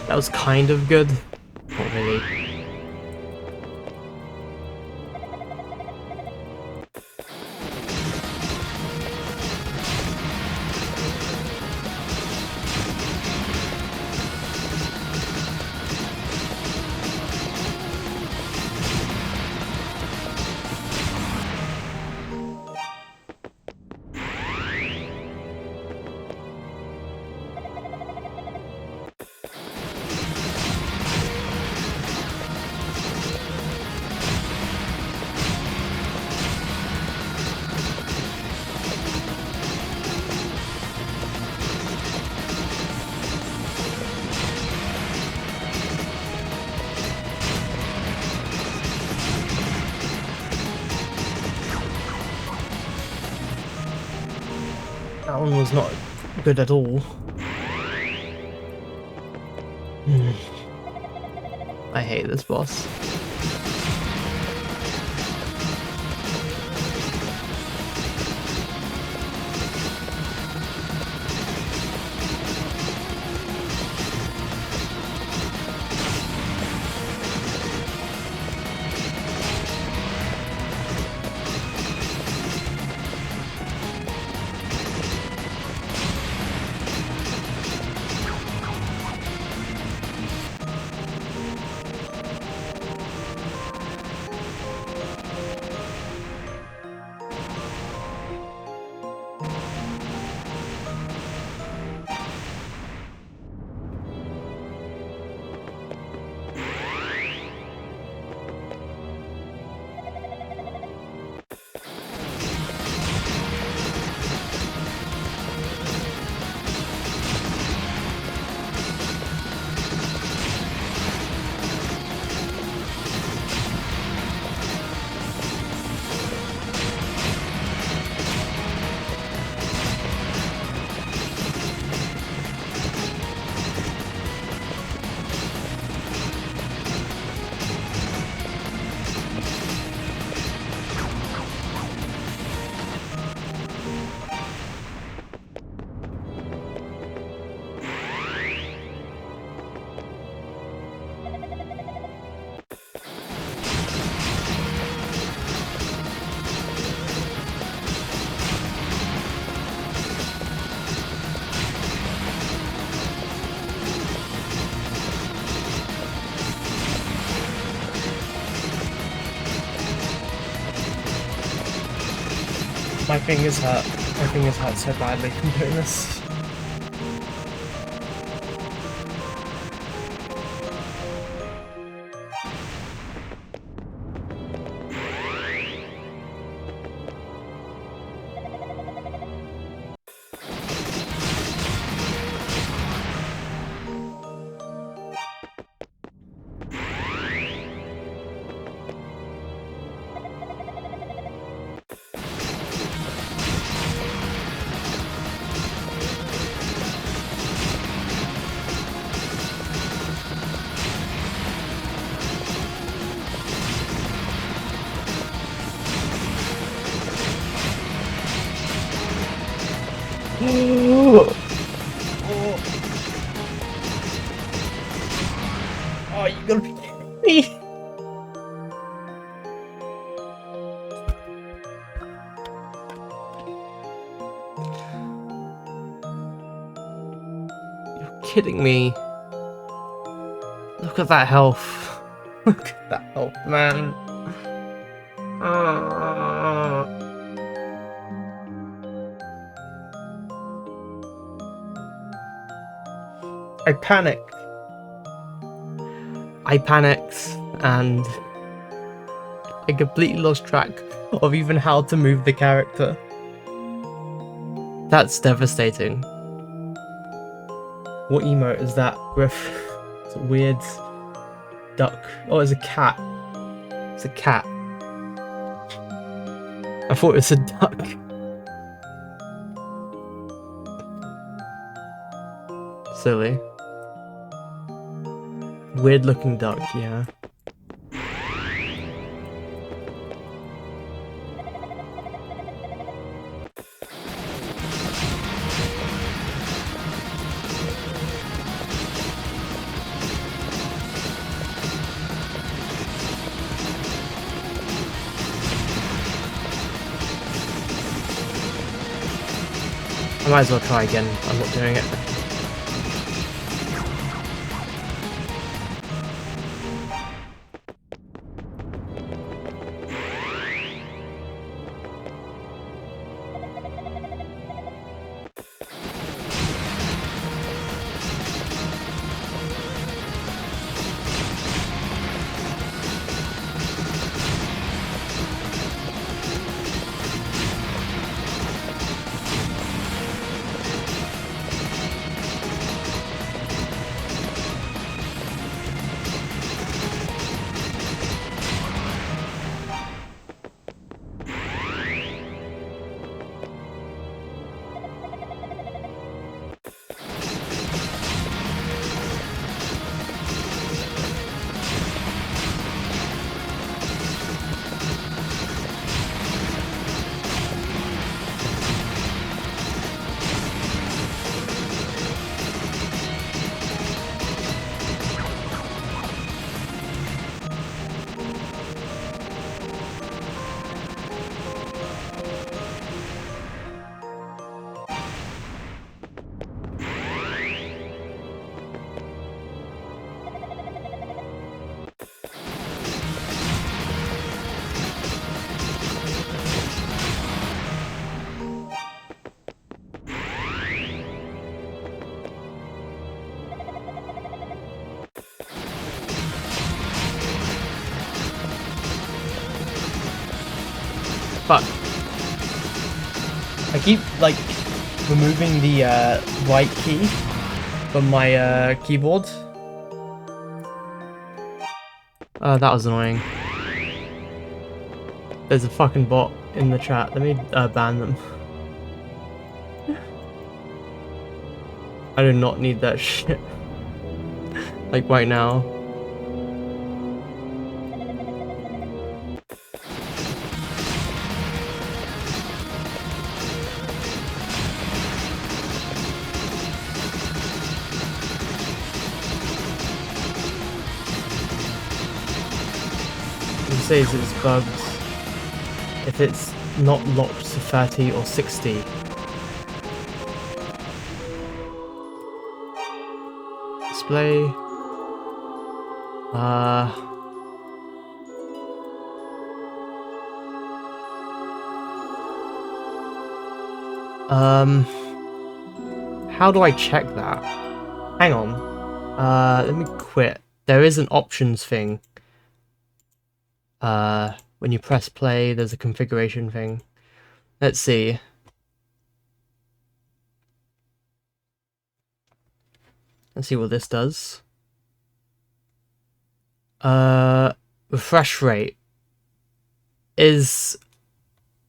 A: That was kind of good. Not really. That one was not good at all. I hate this boss. My fingers hurt. My fingers hurt so badly from doing this. Oh, you gotta be kidding me! You're kidding me. Look at that health. Look at that health, man. I panicked. I panicked and I completely lost track of even how to move the character. That's devastating. What emote is that, Griff? It's a weird duck. Oh, it's a cat. It's a cat. I thought it was a duck. Silly. Weird looking duck, yeah. I might as well try again. I'm not doing it. I keep, like, removing the right key from my keyboard. That was annoying. There's a fucking bot in the chat. Let me ban them. I do not need that shit. Like, right now. It says it's bugged if it's not locked to 30 or 60. Display. How do I check that? Hang on. Let me quit. There is an options thing. When you press play, there's a configuration thing. Let's see. Let's see what this does. Refresh rate is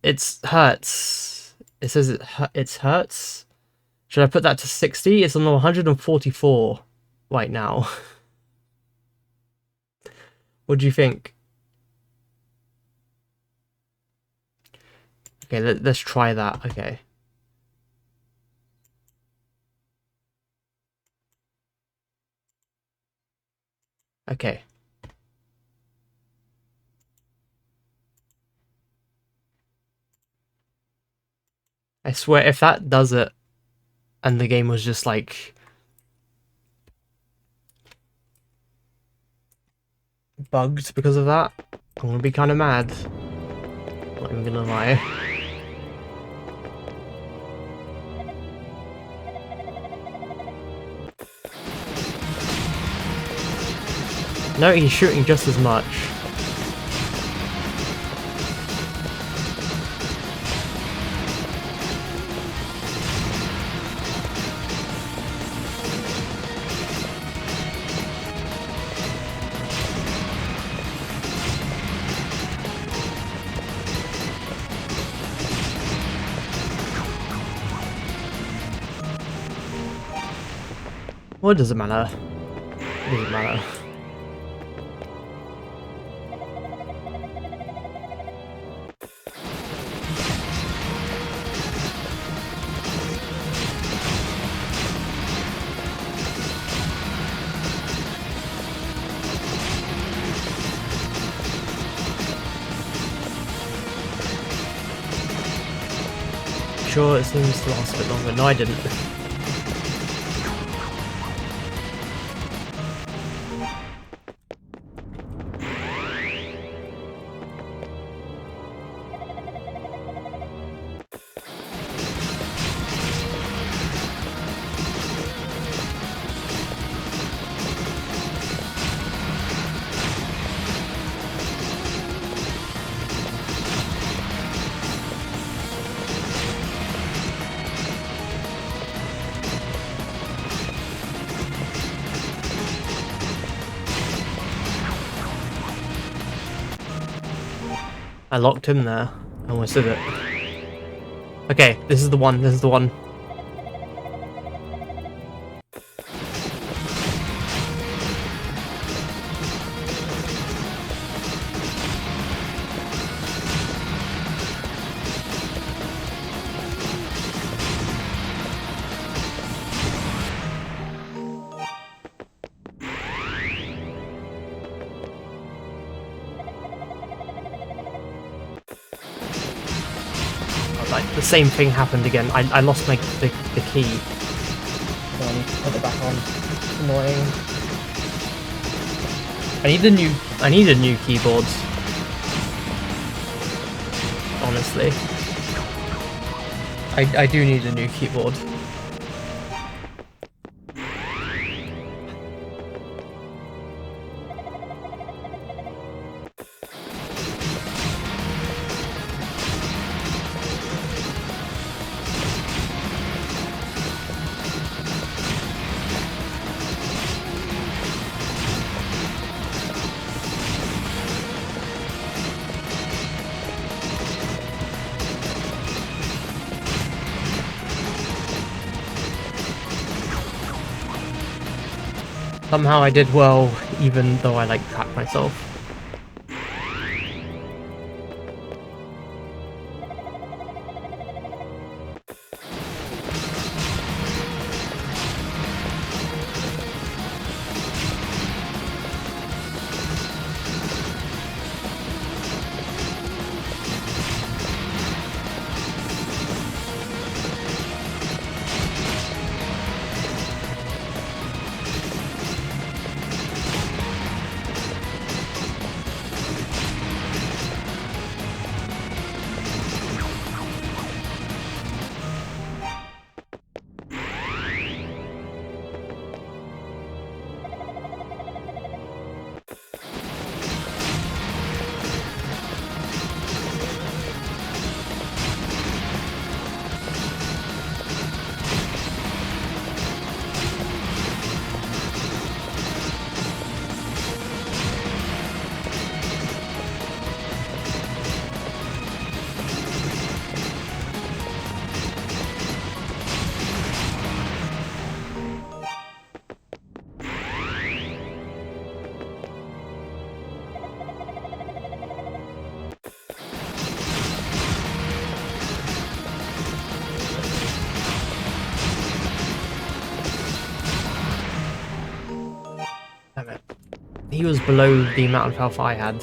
A: it's hertz. It says it's hertz. Should I put that to 60? It's on 144 right now. What do you think? Okay, let's try that. Okay. Okay. I swear, if that does it, and the game was just like bugged because of that, I'm gonna be kind of mad. Not even gonna lie. No, he's shooting just as much. What does it matter? It doesn't matter. Sure, it seems to last a bit longer. No, I didn't. I locked him there. I almost did it. Okay, this is the one. This is the one. Like, the same thing happened again. I lost the key. So I need to put it back on. It's annoying. I need a new keyboard. Honestly. I do need a new keyboard. Somehow I did well, even though I like trapped myself. Damn it. He was below the amount of health I had.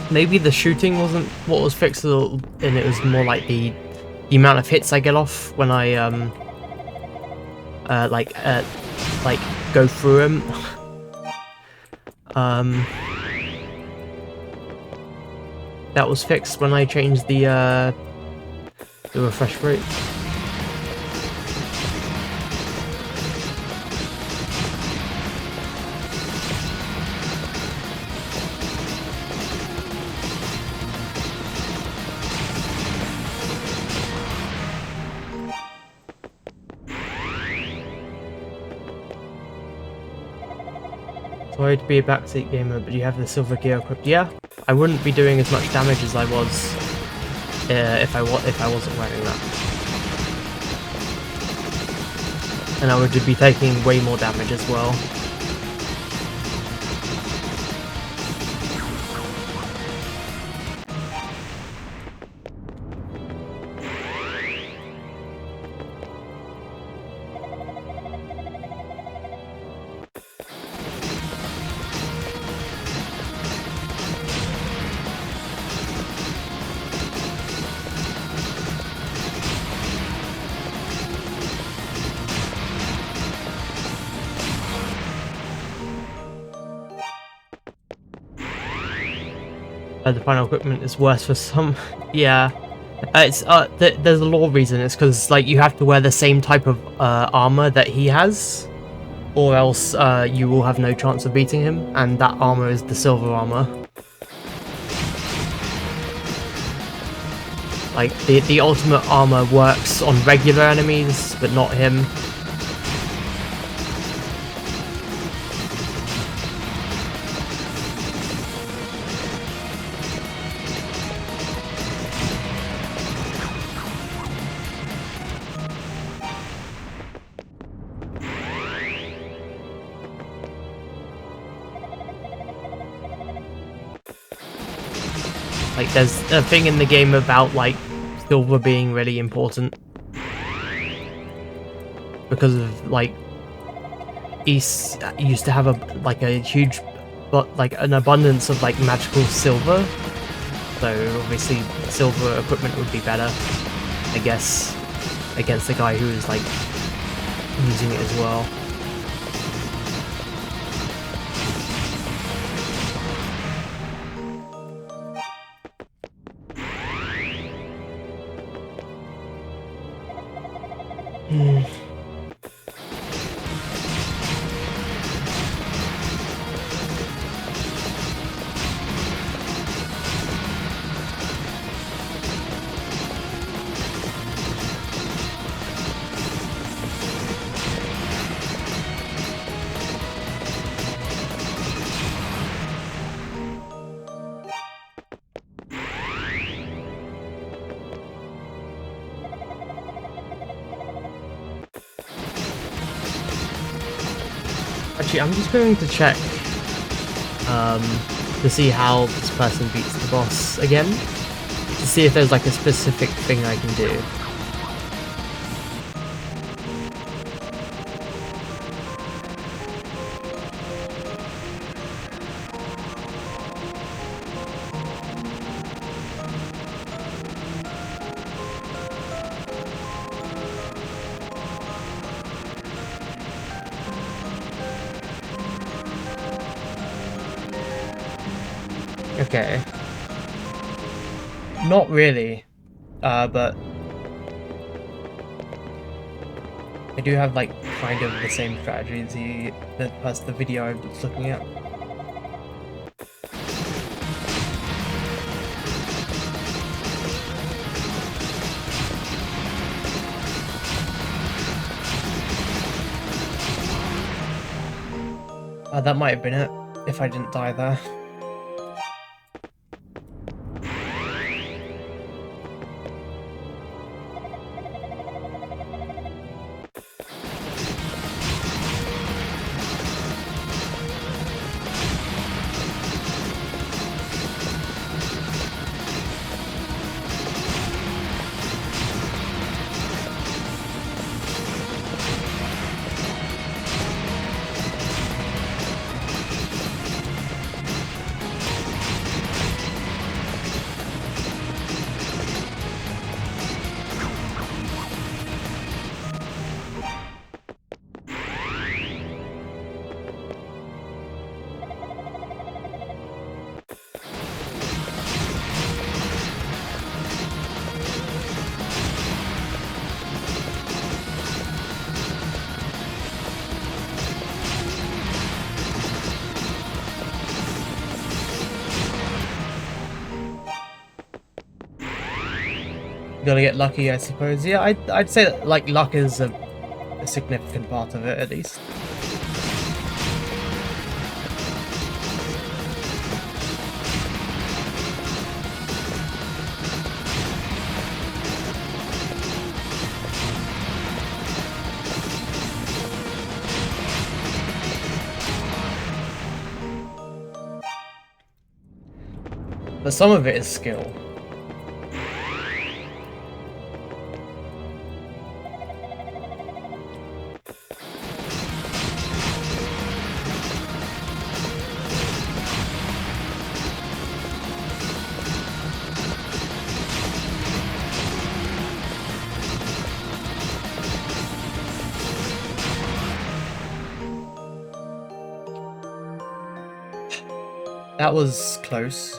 A: Maybe the shooting wasn't what was fixed, and it was more like the amount of hits I get off when I like go through him. That was fixed when I changed the refresh rate. Sorry to be a backseat gamer, but you have the silver gear equipped. Yeah, I wouldn't be doing as much damage as I was if I wasn't wearing that, and I would be taking way more damage as well. The final equipment is worse for some. Yeah, it's there's a lore reason. It's because like you have to wear the same type of armor that he has, or else you will have no chance of beating him. And that armor is the silver armor. Like the ultimate armor works on regular enemies, but not him. Like, there's a thing in the game about, like, silver being really important. Because of, like, East used to have a huge, but like an abundance of like magical silver. So obviously silver equipment would be better, I guess, against the guy who is like using it as well. Actually, I'm just going to check to see how this person beats the boss again, to see if there's like a specific thing I can do. Okay. Not really, but I do have like kind of the same strategy as the video I was looking at. That might have been it, if I didn't die there. Gotta get lucky, I suppose. Yeah, I'd say that, like, luck is a significant part of it, at least. But some of it is skill. That was close.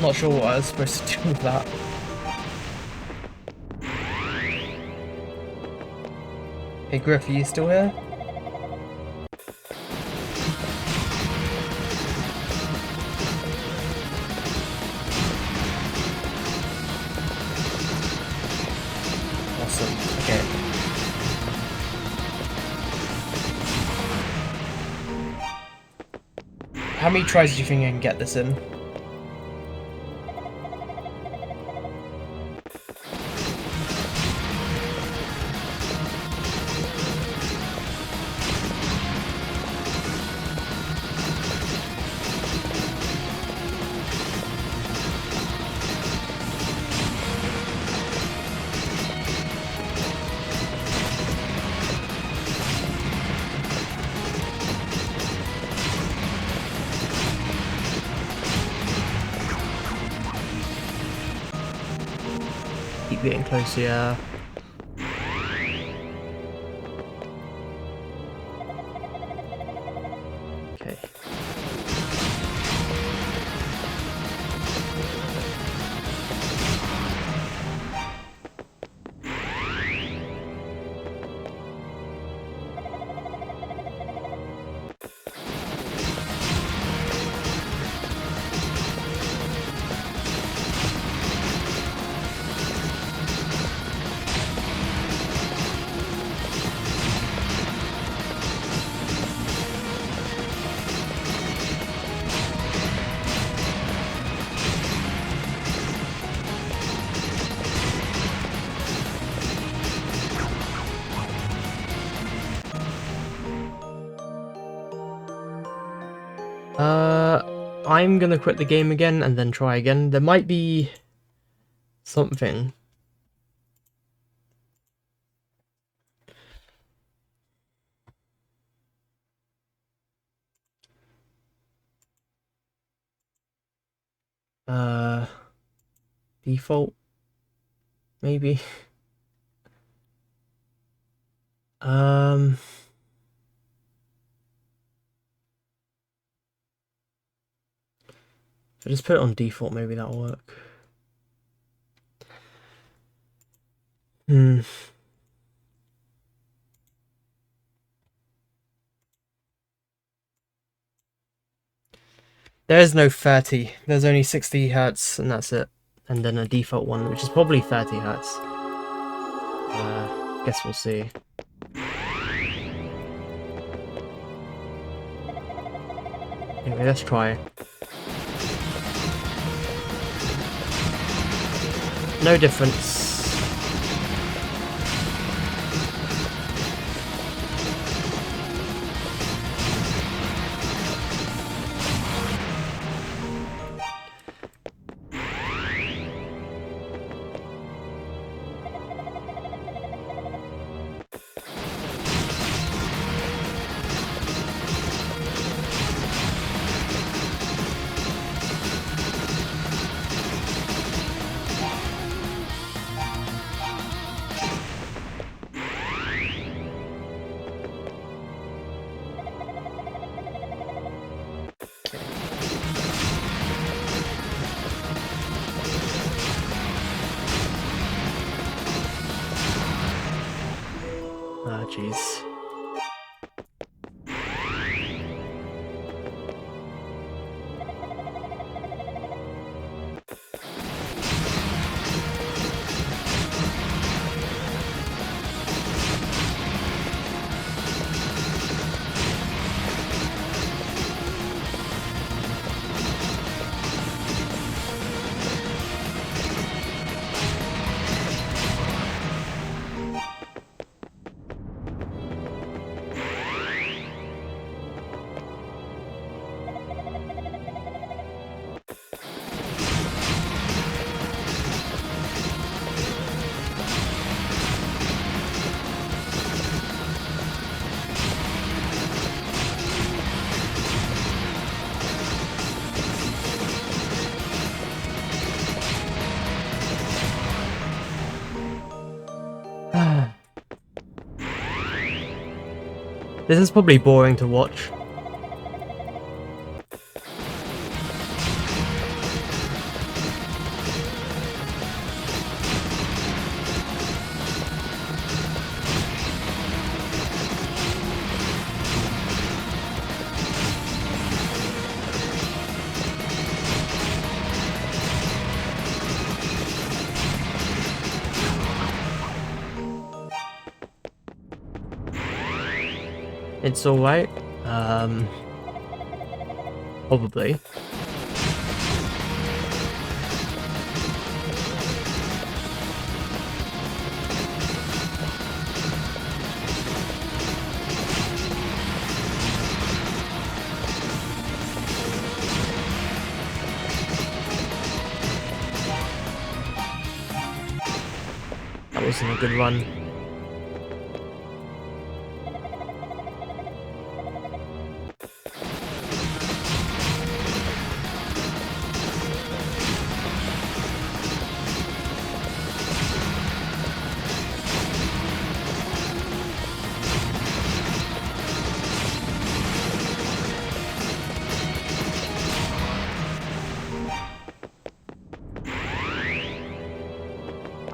A: Not sure what I was supposed to do with that. Hey Griff, are you still here? Awesome, okay. How many tries do you think I can get this in? Keep getting closer, yeah. Okay. I'm gonna quit the game again and then try again. There might be something. Default? Maybe? If I just put it on default, maybe that'll work. There is no 30. There's only 60 Hz, and that's it. And then a default one, which is probably 30 Hz. Guess we'll see. Anyway, let's try. No difference. Ah, jeez. This is probably boring to watch. It's alright. Probably. That wasn't a good run.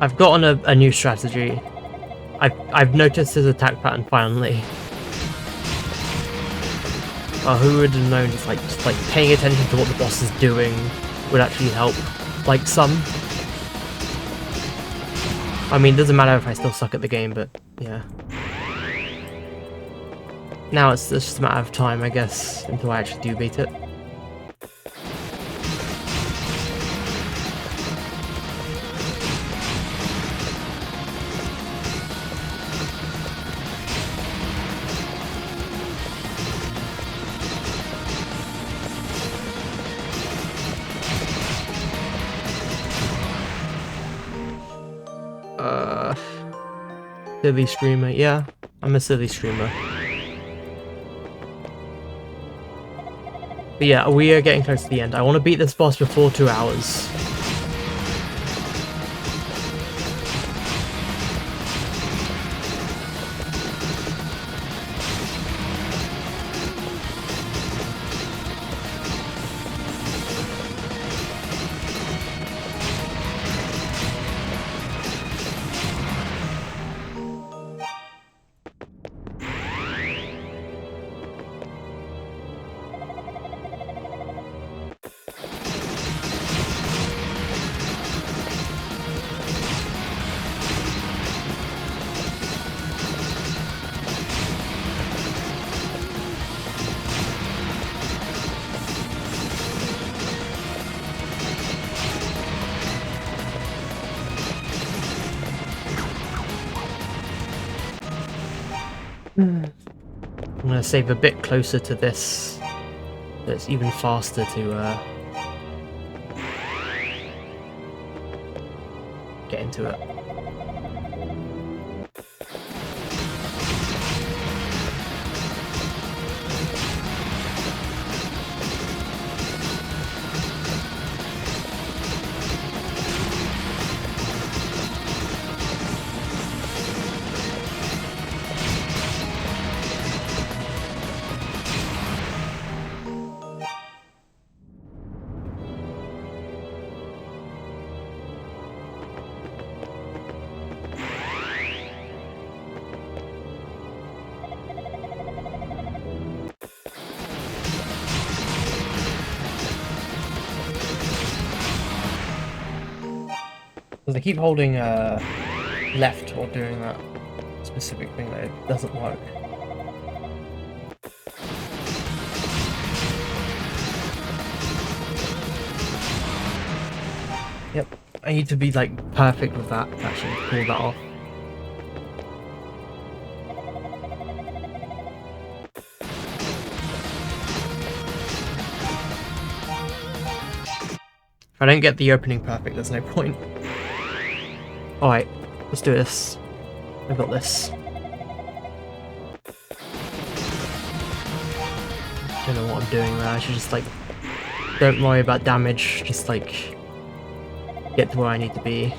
A: I've gotten a new strategy. I've noticed his attack pattern finally. Oh, who would have known it's just like paying attention to what the boss is doing would actually help. Like some. I mean, it doesn't matter if I still suck at the game, but yeah. Now it's just a matter of time, I guess, until I actually do beat it. Silly streamer, yeah, I'm a silly streamer. But yeah, we are getting close to the end. I want to beat this boss before 2 hours. I'm gonna save a bit closer to this. That's even faster to get into it. Because I keep holding left while doing that specific thing that it doesn't work. Yep, I need to be like perfect with that to actually pull that off. If I don't get the opening perfect, there's no point. Alright, let's do this. I got this. Don't know what I'm doing there. I should just like, don't worry about damage, just like get to where I need to be.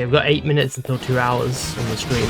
A: Okay, we've got 8 minutes until 2 hours on the stream.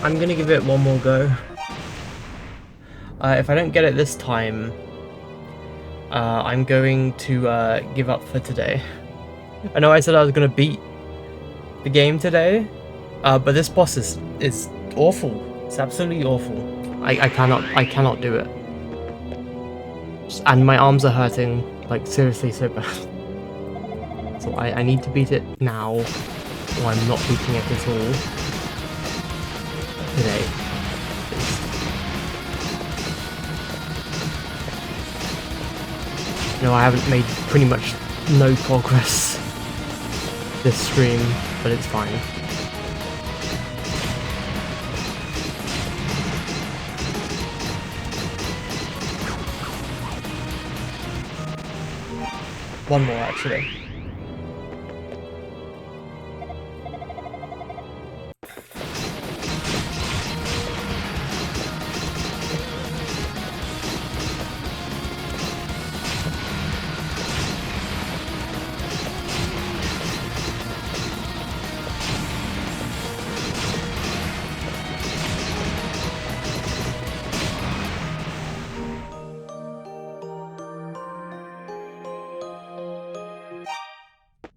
A: I'm gonna give it one more go. If I don't get it this time, I'm going to give up for today. I know I said I was gonna beat the game today, but this boss is awful. It's absolutely awful. I cannot do it. And my arms are hurting, like seriously so bad. So I need to beat it now, or I'm not beating it at all today. No, I haven't made pretty much no progress this stream, but it's fine. One more, actually.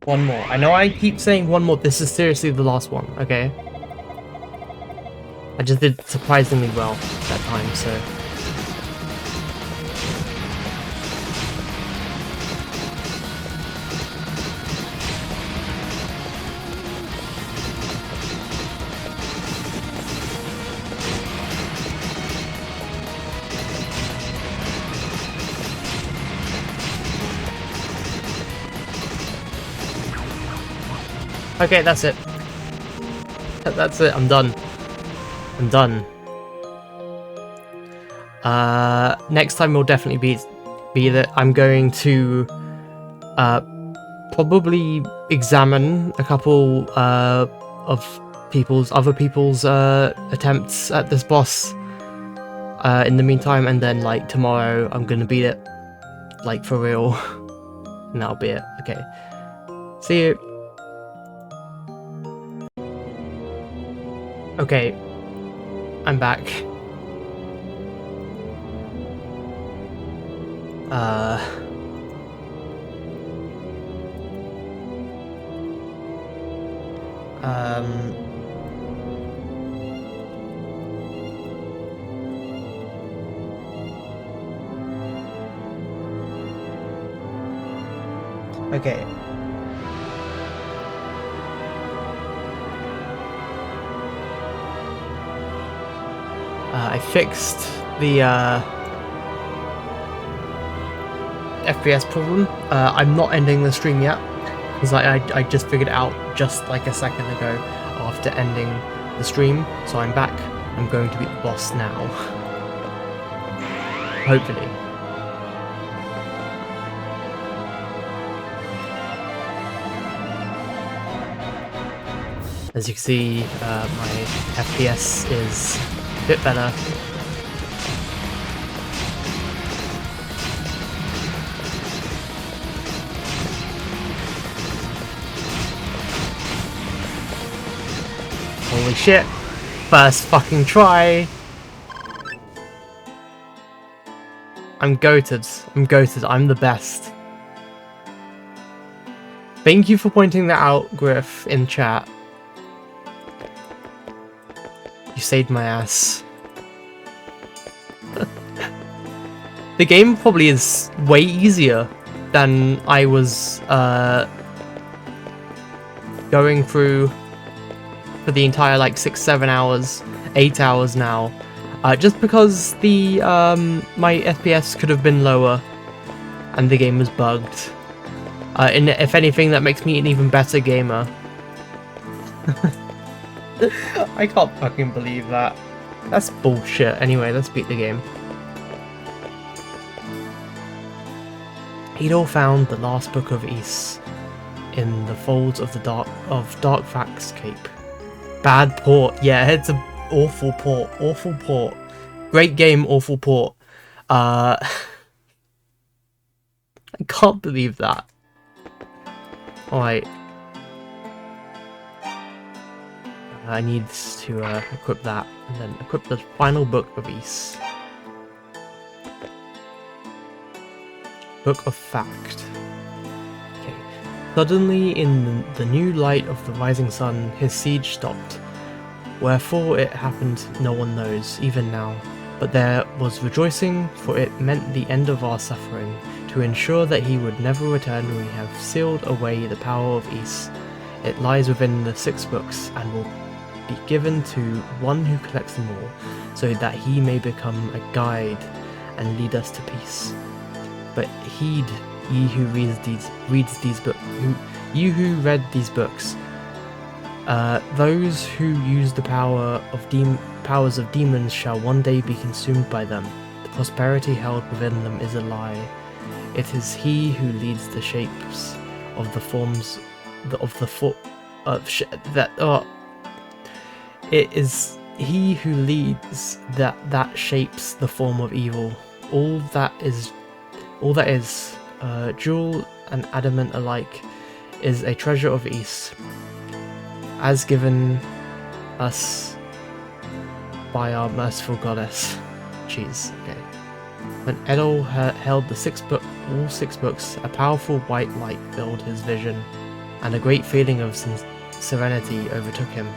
A: One more. I know I keep saying one more. This is seriously the last one, okay? I just did surprisingly well that time, so... Okay, that's it. That's it, I'm done. I'm done. Next time will definitely be that I'm going to probably examine a couple of other people's attempts at this boss in the meantime, and then like tomorrow I'm gonna beat it like for real, and that'll be it. Okay, see you. Okay, I'm back. Okay. I fixed the FPS problem. I'm not ending the stream yet, because I just figured it out just like a second ago after ending the stream. So I'm back. I'm going to beat the boss now. Hopefully. As you can see, my FPS is a bit better. Holy shit. First fucking try. I'm goated. I'm goated. I'm the best. Thank you for pointing that out, Griff, in chat. You saved my ass. The game probably is way easier than I was going through for the entire like 6-7 hours, 8 hours now. Just because the my FPS could have been lower and the game was bugged. And if anything, that makes me an even better gamer. I can't fucking believe that. That's bullshit. Anyway, let's beat the game. Edo found the last book of Ys in the folds of the Dark Fact's cape. Bad port. Yeah, it's an awful port. Awful port. Great game, awful port. I can't believe that. Alright. I need to equip that, and then equip the final book of Ys. Book of Fact. Okay. Suddenly, in the new light of the rising sun, his siege stopped. Wherefore it happened, no one knows, even now. But there was rejoicing, for it meant the end of our suffering. To ensure that he would never return, we have sealed away the power of Ys. It lies within the 6 books, and will be given to one who collects them all, so that he may become a guide and lead us to peace. But heed, ye who reads these books, you who read these books. Those who use the powers of demons shall one day be consumed by them. The prosperity held within them is a lie. It is he who leads the shapes of the forms It is he who leads that shapes the form of evil. All that is, jewel and adamant alike, is a treasure of Ys, as given us by our merciful goddess. Jeez, okay. When Edel held all 6 books, a powerful white light filled his vision, and a great feeling of serenity overtook him.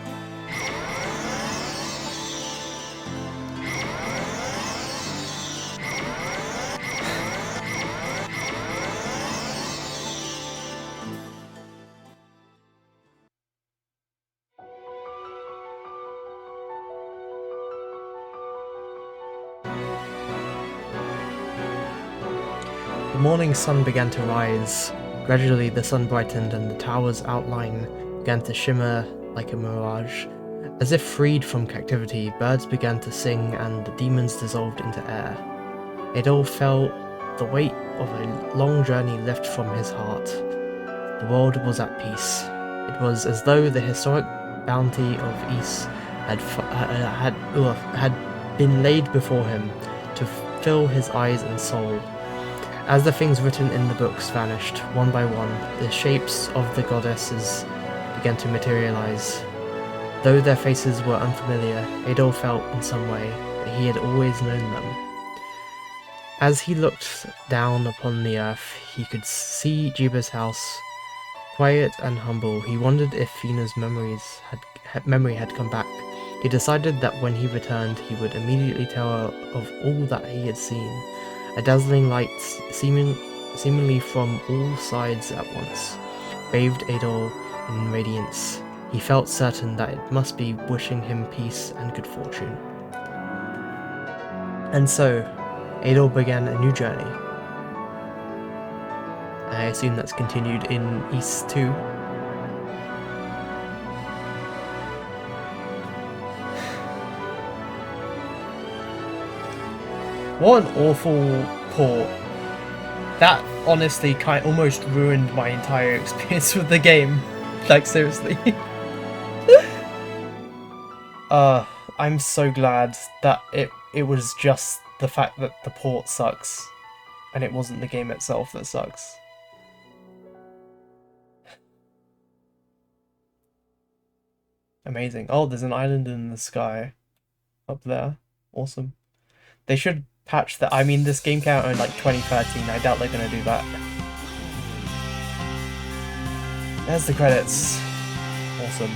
A: The morning sun began to rise. Gradually the sun brightened and the tower's outline began to shimmer like a mirage. As if freed from captivity, birds began to sing and the demons dissolved into air. Adol felt the weight of a long journey lift from his heart. The world was at peace. It was as though the historic bounty of Ys had been laid before him to fill his eyes and soul. As the things written in the books vanished, one by one, the shapes of the goddesses began to materialize. Though their faces were unfamiliar, Adol felt in some way that he had always known them. As he looked down upon the earth, he could see Jiba's house, quiet and humble. He wondered if Fina's memory had come back. He decided that when he returned, he would immediately tell her of all that he had seen. A dazzling light, seemingly from all sides at once, bathed Adol in radiance. He felt certain that it must be wishing him peace and good fortune. And so, Adol began a new journey. I assume that's continued in Ys 2. What an awful port. That honestly almost ruined my entire experience with the game. Like, seriously. I'm so glad that it was just the fact that the port sucks, and it wasn't the game itself that sucks. Amazing. Oh, there's an island in the sky up there. Awesome. They should patch that. I mean, this game came out in like 2013. I doubt they're gonna do that. There's the credits. Awesome.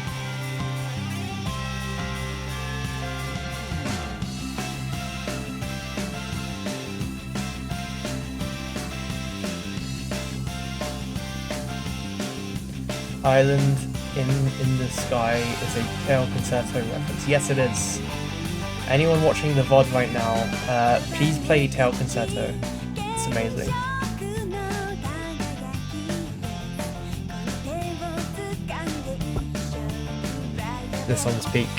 A: Island in the Sky is a Tail Concerto reference. Yes, it is. Anyone watching the VOD right now, please play Tail Concerto. It's amazing. This song's peak.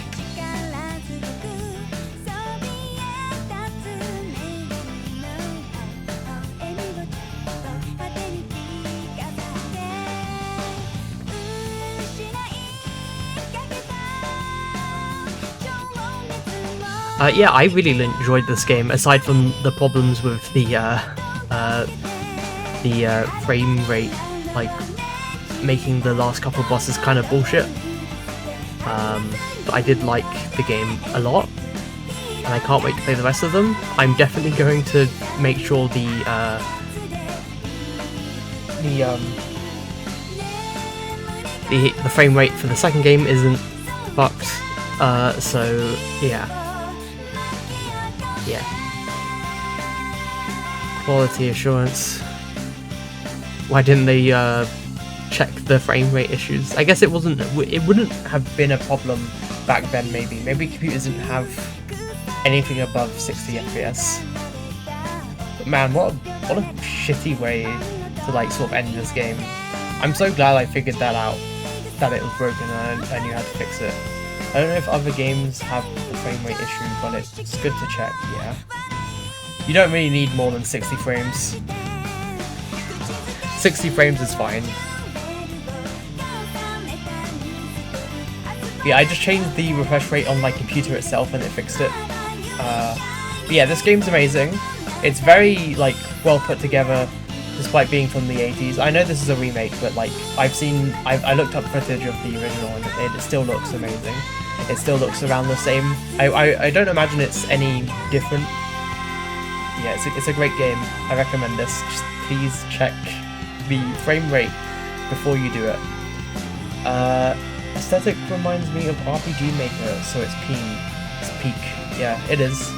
A: Yeah, I really enjoyed this game, aside from the problems with the frame rate, like making the last couple bosses kind of bullshit. But I did like the game a lot, and I can't wait to play the rest of them. I'm definitely going to make sure the frame rate for the second game isn't fucked. So yeah. Yeah. Quality assurance. Why didn't they check the frame rate issues? I guess it wouldn't have been a problem back then. Maybe computers didn't have anything above 60 FPS. But man, what a shitty way to like sort of end this game. I'm so glad I figured that out, that it was broken and I knew how to fix it. I don't know if other games have the frame rate issue, but it's good to check, yeah. You don't really need more than 60 frames. 60 frames is fine. Yeah, I just changed the refresh rate on my computer itself and it fixed it. But yeah, this game's amazing. It's very, like, well put together, despite being from the 80s. I know this is a remake, but like, I looked up footage of the original and it still looks amazing. It still looks around the same. I don't imagine it's any different. Yeah, it's a great game. I recommend this. Just please check the frame rate before you do it. Aesthetic reminds me of RPG Maker, so it's peak. Yeah, it is.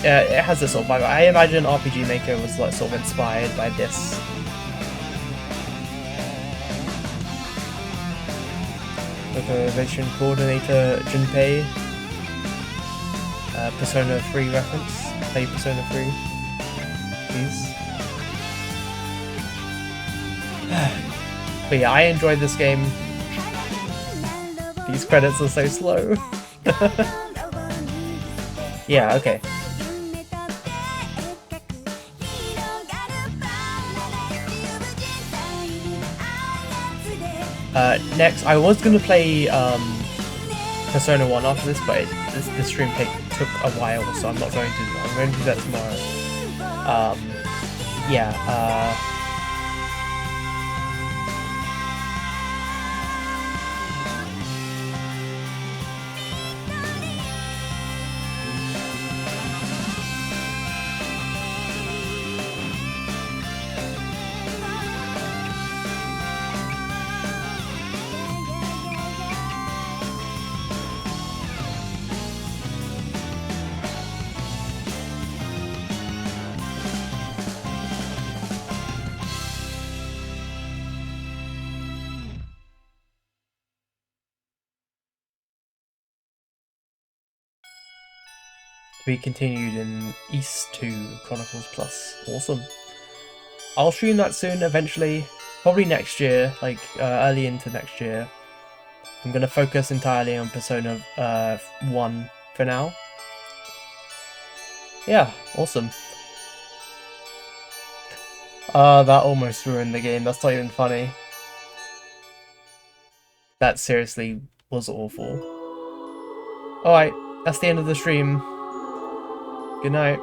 A: It has this sort of vibe. I imagine RPG Maker was like sort of inspired by this. Localization coordinator Junpei. Persona 3 reference. Play Persona 3, please. But yeah, I enjoyed this game. These credits are so slow. Yeah, okay. Next, I was going to play Persona 1 after this, but the stream took a while, so I'm not going to do that. I'm going to do that tomorrow. Yeah, to be continued in East 2 Chronicles Plus. Awesome. I'll stream that soon, eventually. Probably next year, like early into next year. I'm going to focus entirely on Persona 1 for now. Yeah, awesome. That almost ruined the game. That's not even funny. That seriously was awful. Alright, that's the end of the stream. Good night.